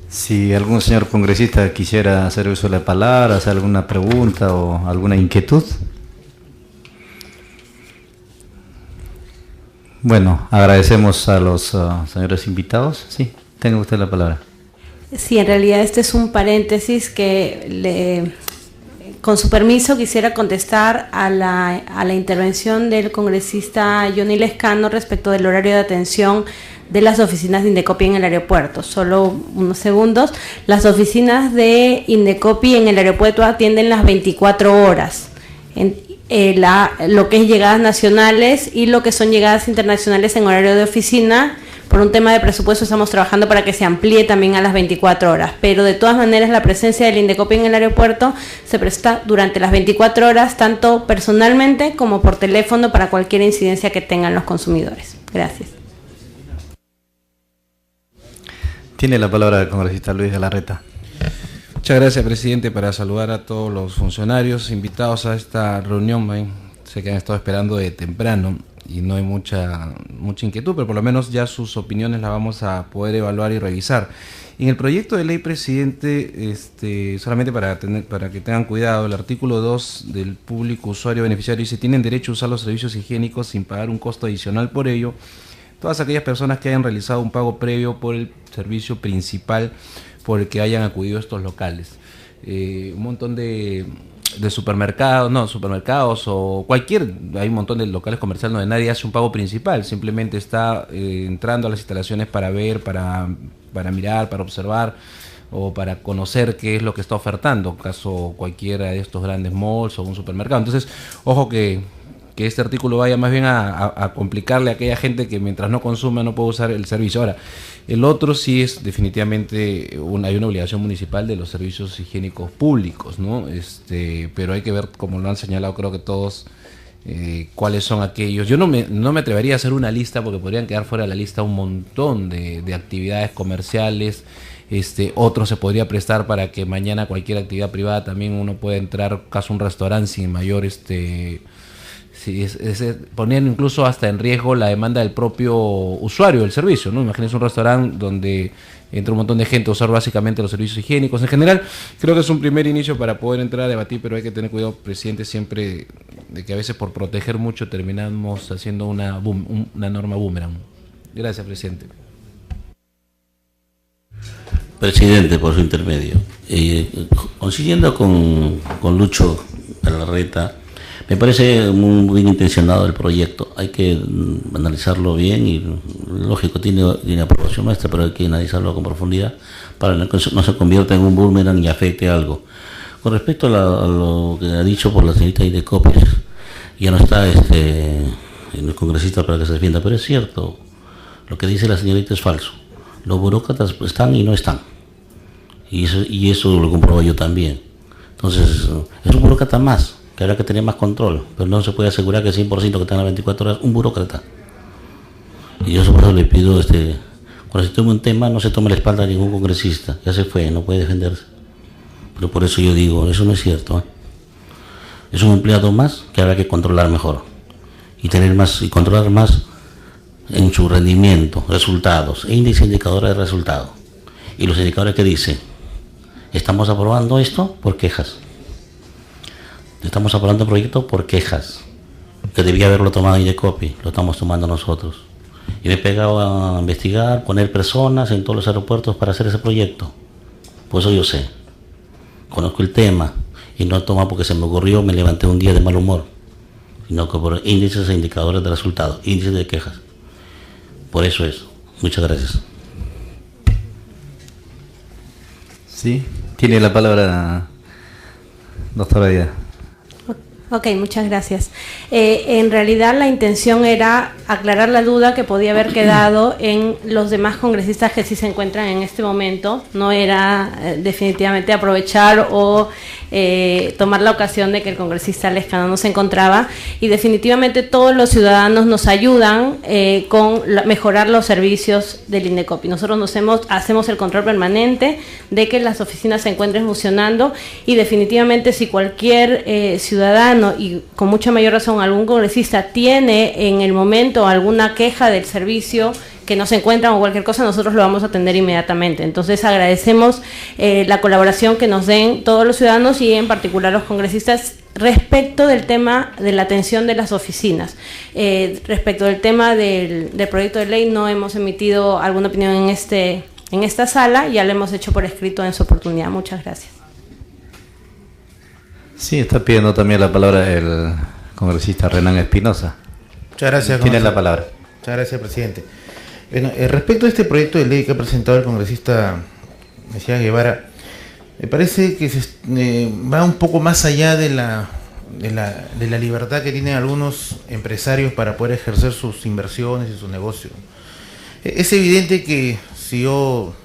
Si algún señor congresista quisiera hacer uso de la palabra, hacer alguna pregunta o alguna inquietud. Bueno, agradecemos a los señores invitados. Sí, tenga usted la palabra. Sí, en realidad este es un paréntesis que con su permiso quisiera contestar a la intervención del congresista Johnny Lescano respecto del horario de atención de las oficinas de Indecopi en el aeropuerto. Solo unos segundos. Las oficinas de Indecopi en el aeropuerto atienden las 24 horas. Lo que es llegadas nacionales y lo que son llegadas internacionales en horario de oficina. Por un tema de presupuesto estamos trabajando para que se amplíe también a las 24 horas, pero de todas maneras la presencia del Indecopi en el aeropuerto se presta durante las 24 horas, tanto personalmente como por teléfono, para cualquier incidencia que tengan los consumidores. Gracias. Tiene la palabra el congresista Luis Galarreta. Muchas gracias, presidente, para saludar a todos los funcionarios invitados a esta reunión. Sé que han estado esperando de temprano y no hay mucha inquietud, pero por lo menos ya sus opiniones las vamos a poder evaluar y revisar. En el proyecto de ley, presidente, solamente para que tengan cuidado, el artículo 2 del público usuario beneficiario dice: tienen derecho a usar los servicios higiénicos sin pagar un costo adicional por ello todas aquellas personas que hayan realizado un pago previo por el servicio principal por el que hayan acudido a estos locales. Un montón de supermercados o hay un montón de locales comerciales donde nadie hace un pago principal, simplemente está entrando a las instalaciones para ver, para mirar, para observar o para conocer qué es lo que está ofertando, caso cualquiera de estos grandes malls o un supermercado. Entonces, ojo que este artículo vaya más bien a complicarle a aquella gente que mientras no consuma no puede usar el servicio. Ahora, el otro sí es definitivamente hay una obligación municipal de los servicios higiénicos públicos, ¿no? Pero hay que ver, como lo han señalado creo que todos, cuáles son aquellos. Yo no me atrevería a hacer una lista porque podrían quedar fuera de la lista un montón de actividades comerciales. Otro se podría prestar para que mañana cualquier actividad privada también uno pueda entrar, caso un restaurante sin mayor sí, ponían incluso hasta en riesgo la demanda del propio usuario del servicio, ¿no? Imagínense un restaurante donde entra un montón de gente a usar básicamente los servicios higiénicos. En general, creo que es un primer inicio para poder entrar a debatir, pero hay que tener cuidado, presidente, siempre de que a veces por proteger mucho terminamos haciendo una norma boomerang. Gracias, presidente. Presidente, por su intermedio. Consiguiendo con Lucho Galarreta, me parece muy bien intencionado el proyecto. Hay que analizarlo bien y, lógico, tiene aprobación nuestra, pero hay que analizarlo con profundidad para que no se convierta en un boomerang y afecte algo. Con respecto a lo que ha dicho por la señorita Indecopi, ya no está el congresista para que se defienda, pero es cierto, lo que dice la señorita es falso. Los burócratas están y no están. Y eso lo compruebo yo también. Entonces, es un burócrata más, que habrá que tener más control, pero no se puede asegurar que el 100% que tenga 24 horas un burócrata. Y yo por eso le pido, cuando se tome un tema, no se tome la espalda de ningún congresista, ya se fue, no puede defenderse. Pero por eso yo digo, eso no es cierto, ¿eh? Es un empleado más que habrá que controlar mejor, y controlar más en su rendimiento, resultados, índice indicadores de resultados. Y los indicadores que dicen, estamos aprobando esto por quejas. Estamos aprobando el proyecto por quejas, que debía haberlo tomado Indecopi, lo estamos tomando nosotros. Y me he pegado a investigar, poner personas en todos los aeropuertos para hacer ese proyecto. Por eso yo sé, conozco el tema, y no toma porque se me ocurrió, me levanté un día de mal humor, sino que por índices e indicadores de resultados, índices de quejas. Por eso es. Muchas gracias. Sí, tiene la palabra doctora Díaz. Ok, muchas gracias. En realidad la intención era aclarar la duda que podía haber quedado en los demás congresistas que sí se encuentran en este momento. No era definitivamente aprovechar o tomar la ocasión de que el congresista Lescano no se encontraba, y definitivamente todos los ciudadanos nos ayudan con mejorar los servicios del Indecopi. Nosotros hacemos el control permanente de que las oficinas se encuentren funcionando, y definitivamente si cualquier ciudadano, y con mucha mayor razón algún congresista, tiene en el momento alguna queja del servicio que no se encuentran o cualquier cosa, nosotros lo vamos a atender inmediatamente. Entonces agradecemos la colaboración que nos den todos los ciudadanos y en particular los congresistas respecto del tema de la atención de las oficinas. Respecto del tema del proyecto de ley, no hemos emitido alguna opinión en esta sala, ya lo hemos hecho por escrito en su oportunidad. Muchas gracias. Sí, está pidiendo también la palabra el congresista Renan Espinosa. Muchas gracias. Tiene la palabra. Muchas gracias, presidente. Bueno, respecto a este proyecto de ley que ha presentado el congresista Mesías Guevara, me parece que va un poco más allá de la libertad que tienen algunos empresarios para poder ejercer sus inversiones y sus negocios. Es evidente que si yo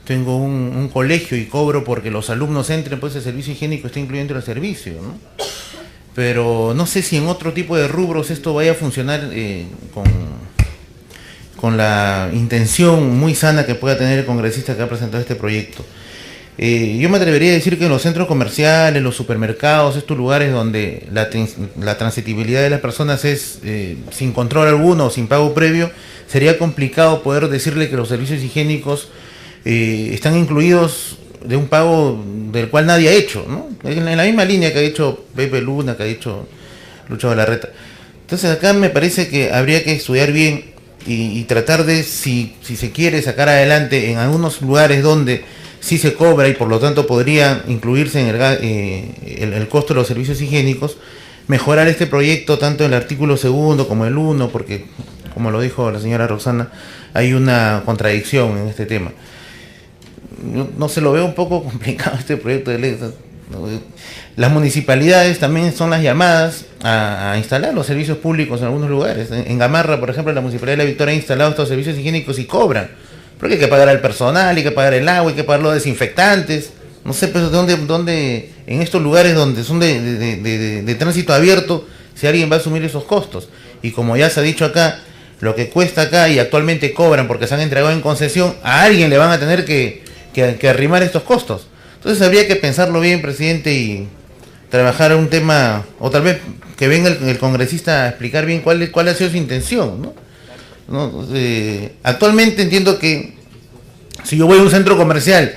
tengo un colegio y cobro porque los alumnos entren, pues el servicio higiénico está incluido dentro del servicio, ¿no? Pero no sé si en otro tipo de rubros esto vaya a funcionar con la intención muy sana que pueda tener el congresista que ha presentado este proyecto. Yo me atrevería a decir que en los centros comerciales, los supermercados, estos lugares donde la transitibilidad de las personas es sin control alguno o sin pago previo, sería complicado poder decirle que los servicios higiénicos están incluidos de un pago del cual nadie ha hecho, ¿no? En la misma línea que ha dicho Pepe Luna, que ha dicho Lucho Galarreta. Entonces acá me parece que habría que estudiar bien y tratar de, si se quiere sacar adelante en algunos lugares donde sí se cobra y por lo tanto podría incluirse en el costo de los servicios higiénicos, mejorar este proyecto tanto en el artículo 2 como el 1, porque como lo dijo la señora Roxana, hay una contradicción en este tema. No se lo veo un poco complicado este proyecto de ley. Las municipalidades también son las llamadas a instalar los servicios públicos en algunos lugares. En Gamarra, por ejemplo, la Municipalidad de La Victoria ha instalado estos servicios higiénicos y cobran. Porque hay que pagar al personal, hay que pagar el agua, hay que pagar los desinfectantes. No sé, pues, dónde en estos lugares donde son de tránsito abierto, si alguien va a asumir esos costos. Y como ya se ha dicho acá, lo que cuesta acá y actualmente cobran porque se han entregado en concesión, a alguien le van a tener que arrimar estos costos. Entonces habría que pensarlo bien, presidente, y trabajar un tema, o tal vez que venga el congresista a explicar bien cuál ha sido su intención, ¿no? Actualmente entiendo que si yo voy a un centro comercial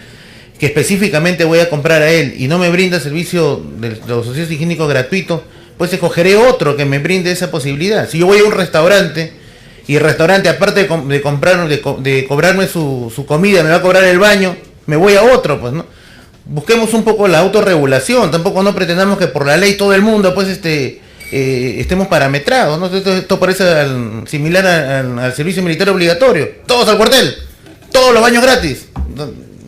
que específicamente voy a comprar a él y no me brinda servicio de los servicios higiénicos gratuitos, pues escogeré otro que me brinde esa posibilidad. Si yo voy a un restaurante y el restaurante, aparte de cobrarme su comida, me va a cobrar el baño, me voy a otro, pues, ¿no? Busquemos un poco la autorregulación, tampoco no pretendamos que por la ley todo el mundo pues estemos parametrados, ¿no? Esto parece similar al servicio militar obligatorio, todos al cuartel, todos los baños gratis.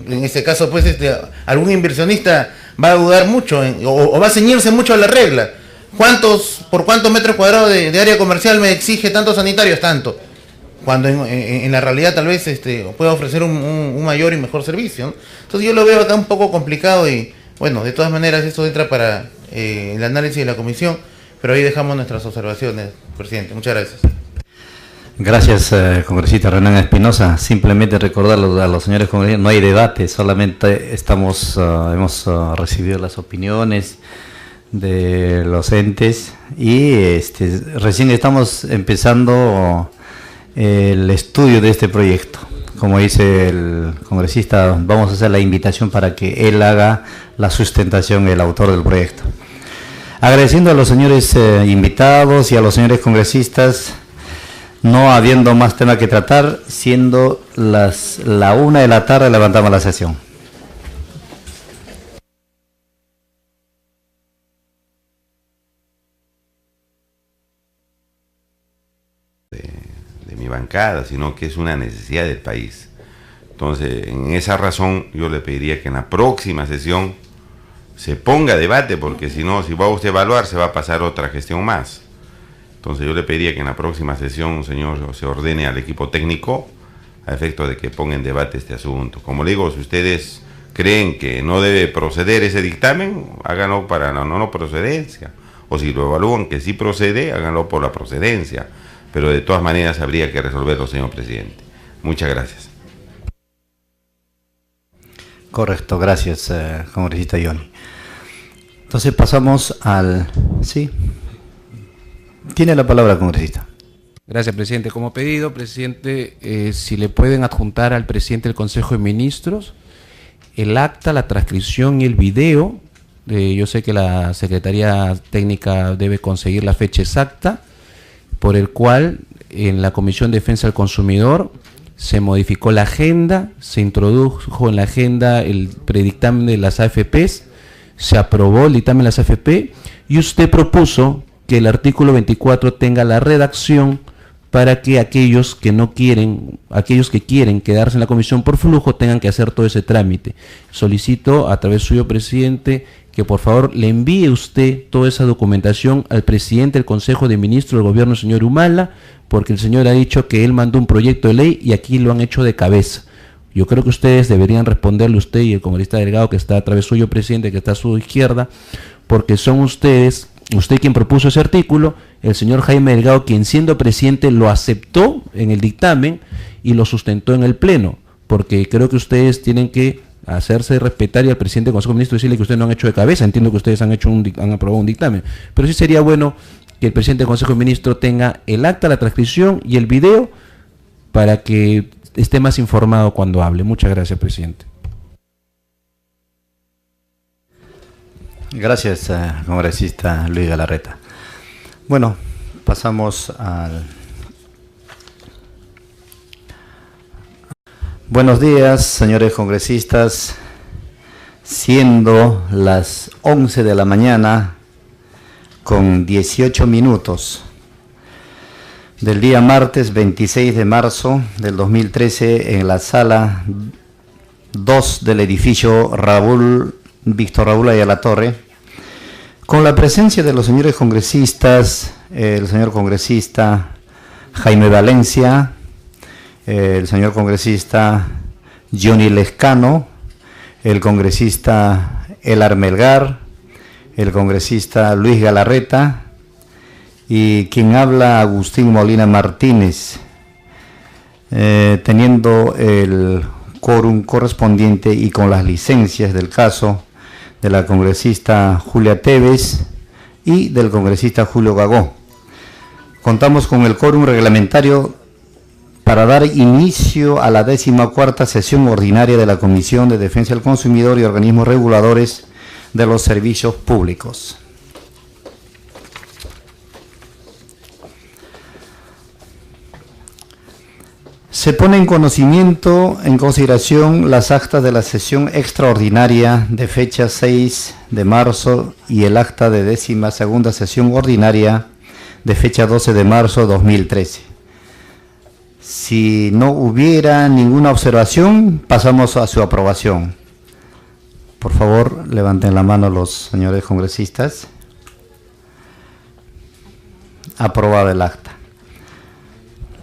En ese caso pues algún inversionista va a dudar mucho o va a ceñirse mucho a la regla. ¿Por cuántos metros cuadrados de área comercial me exige tantos sanitarios? Tanto. Cuando en la realidad tal vez pueda ofrecer un mayor y mejor servicio, ¿no? Entonces yo lo veo acá un poco complicado y bueno, de todas maneras esto entra para el análisis de la comisión, pero ahí dejamos nuestras observaciones, presidente. Muchas gracias. Gracias, congresista Renan Espinosa. Simplemente recordar a los señores congresistas, no hay debate, solamente hemos recibido las opiniones de los entes y recién estamos empezando el estudio de este proyecto. Como dice el congresista, vamos a hacer la invitación para que él haga la sustentación, el autor del proyecto. Agradeciendo a los señores invitados y a los señores congresistas, no habiendo más tema que tratar, siendo la 1 de la tarde, levantamos la sesión. De mi bancada, sino que es una necesidad del país. Entonces, en esa razón, yo le pediría que en la próxima sesión se ponga a debate, porque si no, si va usted a evaluar, se va a pasar otra gestión más. Entonces, yo le pediría que en la próxima sesión, señor, se ordene al equipo técnico a efecto de que ponga en debate este asunto. Como le digo, si ustedes creen que no debe proceder ese dictamen, háganlo para la no procedencia. O si lo evalúan que sí procede, háganlo por la procedencia. Pero de todas maneras habría que resolverlo, señor presidente. Muchas gracias. Correcto, gracias, congresista Johnny. Entonces pasamos al... Sí. Tiene la palabra, congresista. Gracias, presidente. Como pedido, presidente, si le pueden adjuntar al presidente del Consejo de Ministros el acta, la transcripción y el video. Yo sé que la Secretaría Técnica debe conseguir la fecha exacta, por el cual en la Comisión de Defensa del Consumidor se modificó la agenda, se introdujo en la agenda el predictamen de las AFPs, se aprobó el dictamen de las AFP y usted propuso que el artículo 24 tenga la redacción para que aquellos que quieren quedarse en la comisión por flujo tengan que hacer todo ese trámite. Solicito a través suyo, presidente, que por favor le envíe usted toda esa documentación al presidente del Consejo de Ministros del Gobierno, señor Humala, porque el señor ha dicho que él mandó un proyecto de ley y aquí lo han hecho de cabeza. Yo creo que ustedes deberían responderle, usted y el congresista Delgado, que está a través suyo, presidente, que está a su izquierda, porque son usted quien propuso ese artículo, el señor Jaime Delgado, quien siendo presidente lo aceptó en el dictamen y lo sustentó en el pleno, porque creo que ustedes tienen que hacerse respetar y al presidente del Consejo de Ministros decirle que ustedes no han hecho de cabeza. Entiendo que ustedes han aprobado un dictamen, pero sí sería bueno que el presidente del Consejo de Ministros tenga el acta, la transcripción y el video para que esté más informado cuando hable. Muchas gracias, presidente. Gracias, congresista Luis Galarreta. Bueno, pasamos al... Buenos días, señores congresistas. Siendo las 11 de la mañana con 18 minutos del día martes 26 de marzo del 2013 en la sala 2 del edificio Víctor Raúl Ayala Torre, con la presencia de los señores congresistas, el señor congresista Jaime Valencia, el señor congresista Johnny Lescano, el congresista Elar Melgar, el congresista Luis Galarreta y quien habla Agustín Molina Martínez, teniendo el quórum correspondiente y con las licencias del caso de la congresista Julia Tevez y del congresista Julio Gagó. Contamos con el quórum reglamentario para dar inicio a la 14ª sesión ordinaria de la Comisión de Defensa del Consumidor y Organismos Reguladores de los Servicios Públicos. Se pone en consideración las actas de la sesión extraordinaria de fecha 6 de marzo y el acta de 12ª sesión ordinaria de fecha 12 de marzo de 2013. Si no hubiera ninguna observación, pasamos a su aprobación. Por favor, levanten la mano los señores congresistas. Aprobado el acta.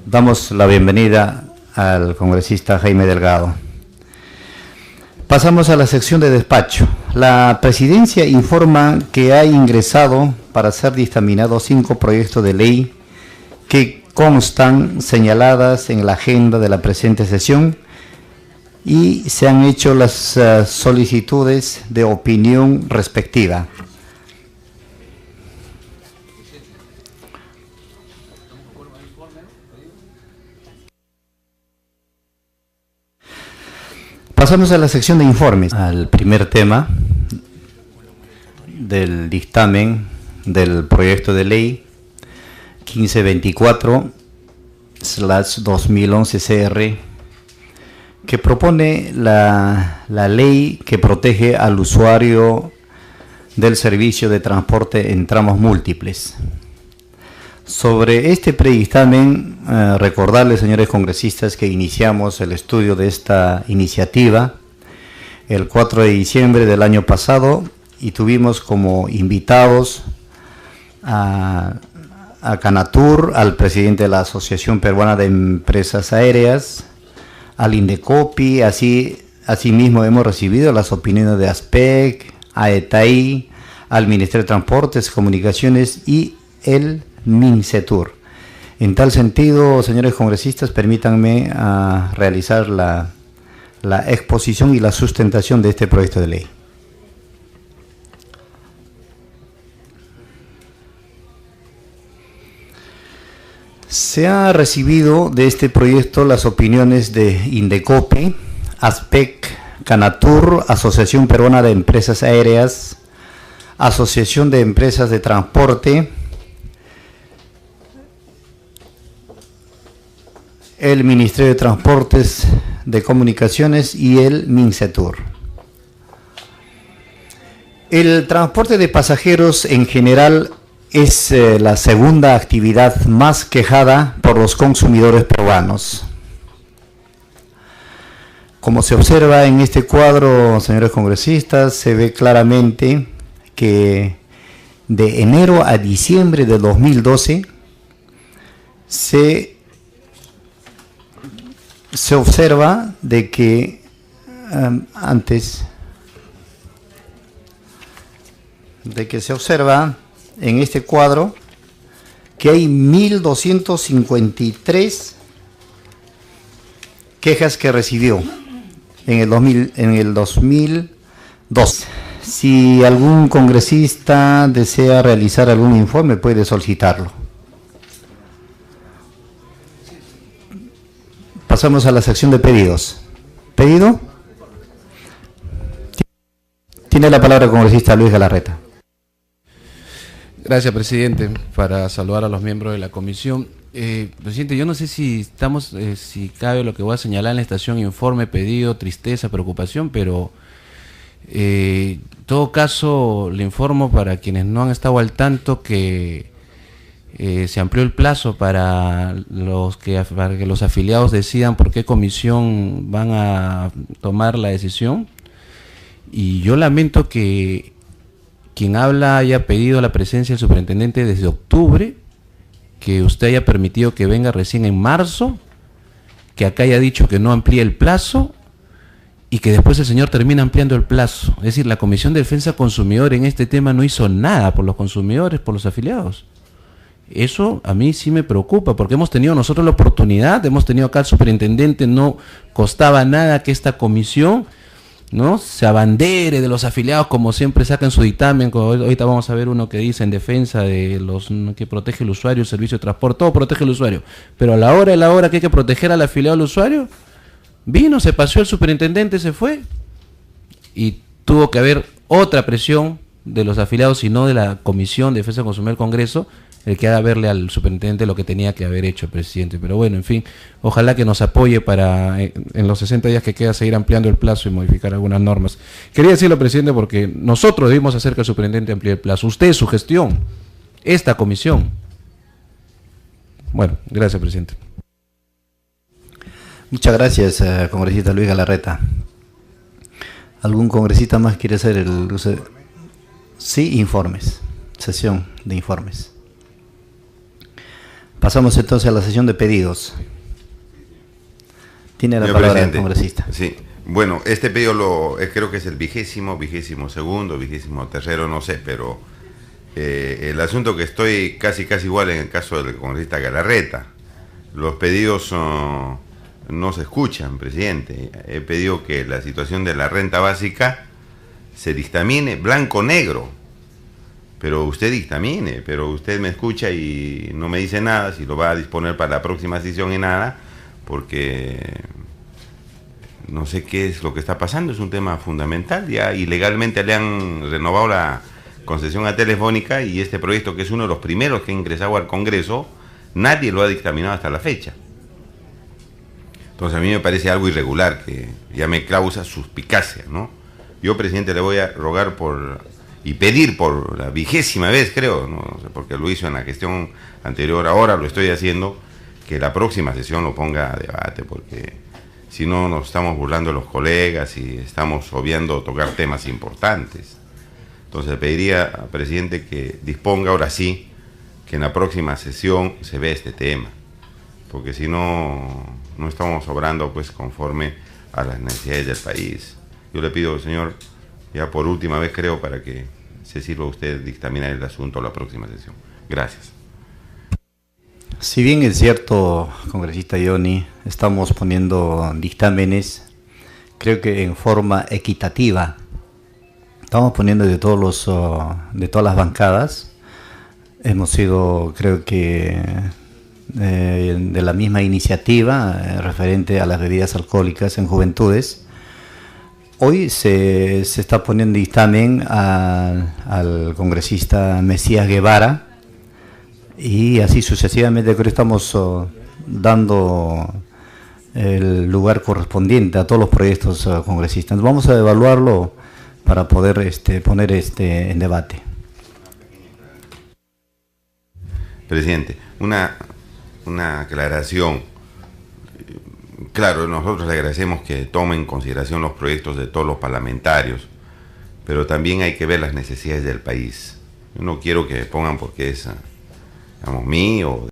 Damos la bienvenida al congresista Jaime Delgado. Pasamos a la sección de despacho. La presidencia informa que ha ingresado para ser dictaminados 5 proyectos de ley que constan señaladas en la agenda de la presente sesión y se han hecho las solicitudes de opinión respectiva. Pasamos a la sección de informes, al primer tema del dictamen del proyecto de ley 1524/2011 CR, que propone la ley que protege al usuario del servicio de transporte en tramos múltiples. Sobre este predictamen, recordarles, señores congresistas, que iniciamos el estudio de esta iniciativa el 4 de diciembre del año pasado y tuvimos como invitados a Canatur, al presidente de la Asociación Peruana de Empresas Aéreas, al INDECOPI, asimismo hemos recibido las opiniones de ASPEC, AETAI, al Ministerio de Transportes, Comunicaciones y el MINCETUR. En tal sentido, señores congresistas, permítanme realizar la exposición y la sustentación de este proyecto de ley. Se ha recibido de este proyecto las opiniones de INDECOPI, ASPEC, Canatur, Asociación Peruana de Empresas Aéreas, Asociación de Empresas de Transporte, el Ministerio de Transportes, de Comunicaciones y el MINCETUR. El transporte de pasajeros en general es la segunda actividad más quejada por los consumidores peruanos. Como se observa en este cuadro, señores congresistas, se ve claramente que de enero a diciembre de 2012 se observa de que se observa en este cuadro que hay 1.253 quejas que recibió en el 2002. Si algún congresista desea realizar algún informe, puede solicitarlo. Pasamos a la sección de pedidos. ¿Pedido? Tiene la palabra el congresista Luis Galarreta. Gracias, presidente. Para saludar a los miembros de la comisión. Presidente, yo no sé si estamos, si cabe lo que voy a señalar en la estación, informe, pedido, tristeza, preocupación, pero en todo caso le informo para quienes no han estado al tanto que se amplió el plazo para que los afiliados decidan por qué comisión van a tomar la decisión, y yo lamento que quien habla haya pedido la presencia del superintendente desde octubre, que usted haya permitido que venga recién en marzo, que acá haya dicho que no amplíe el plazo y que después el señor termina ampliando el plazo. Es decir, la Comisión de Defensa Consumidor en este tema no hizo nada por los consumidores, por los afiliados. Eso a mí sí me preocupa, porque hemos tenido nosotros la oportunidad, hemos tenido acá al superintendente, no costaba nada que esta comisión, ¿no?, se abandere de los afiliados, como siempre sacan su dictamen. Ahorita vamos a ver uno que dice en defensa de los que protege el usuario, el servicio de transporte, todo protege el usuario, pero a la hora que hay que proteger al afiliado del usuario, vino, se paseó el superintendente, se fue, y tuvo que haber otra presión de los afiliados y no de la Comisión de Defensa del Consumidor del Congreso, el que haga verle al superintendente lo que tenía que haber hecho el presidente. Pero bueno, en fin, ojalá que nos apoye para en los 60 días que queda seguir ampliando el plazo y modificar algunas normas. Quería decirlo, presidente, porque nosotros debimos hacer que el superintendente amplíe el plazo. Usted, su gestión, esta comisión. Bueno, gracias, presidente. Muchas gracias, congresista Luis Galarreta. ¿Algún congresista más quiere hacer el uso? Sí, informes. Sesión de informes. Pasamos entonces a la sesión de pedidos. Tiene la palabra el congresista. Sí, bueno, este pedido creo que es el vigésimo segundo, 23º, no sé, pero el asunto que estoy casi igual en el caso del congresista Galarreta. Los pedidos no se escuchan, presidente. He pedido que la situación de la renta básica se dictamine blanco-negro. Pero usted dictamine, pero usted me escucha y no me dice nada, si lo va a disponer para la próxima sesión y nada, porque no sé qué es lo que está pasando, es un tema fundamental. Ya ilegalmente le han renovado la concesión a Telefónica, y este proyecto, que es uno de los primeros que ha ingresado al Congreso, nadie lo ha dictaminado hasta la fecha. Entonces a mí me parece algo irregular, que ya me causa suspicacia, ¿no? Yo, presidente, le voy a rogar y pedir por la 20ª vez, creo, no sé, porque lo hizo en la gestión anterior, ahora lo estoy haciendo, que la próxima sesión lo ponga a debate, porque si no nos estamos burlando de los colegas y estamos obviando tocar temas importantes. Entonces pediría al presidente que disponga ahora sí que en la próxima sesión se vea este tema, porque si no, no estamos obrando pues conforme a las necesidades del país. Yo le pido, señor, ya por última vez creo, para que se sirva usted dictaminar el asunto a la próxima sesión. Gracias. Si bien es cierto, congresista Johnny, estamos poniendo dictámenes, creo que en forma equitativa. Estamos poniendo de todas las bancadas. Hemos sido, creo que, de la misma iniciativa referente a las bebidas alcohólicas en juventudes. Hoy se está poniendo dictamen al congresista Mesías Guevara, y así sucesivamente. Creo que estamos dando el lugar correspondiente a todos los proyectos congresistas. Vamos a evaluarlo para poder poner en debate. Presidente, una aclaración. Claro, nosotros le agradecemos que tomen en consideración los proyectos de todos los parlamentarios, pero también hay que ver las necesidades del país. Yo no quiero que pongan porque es, digamos, mío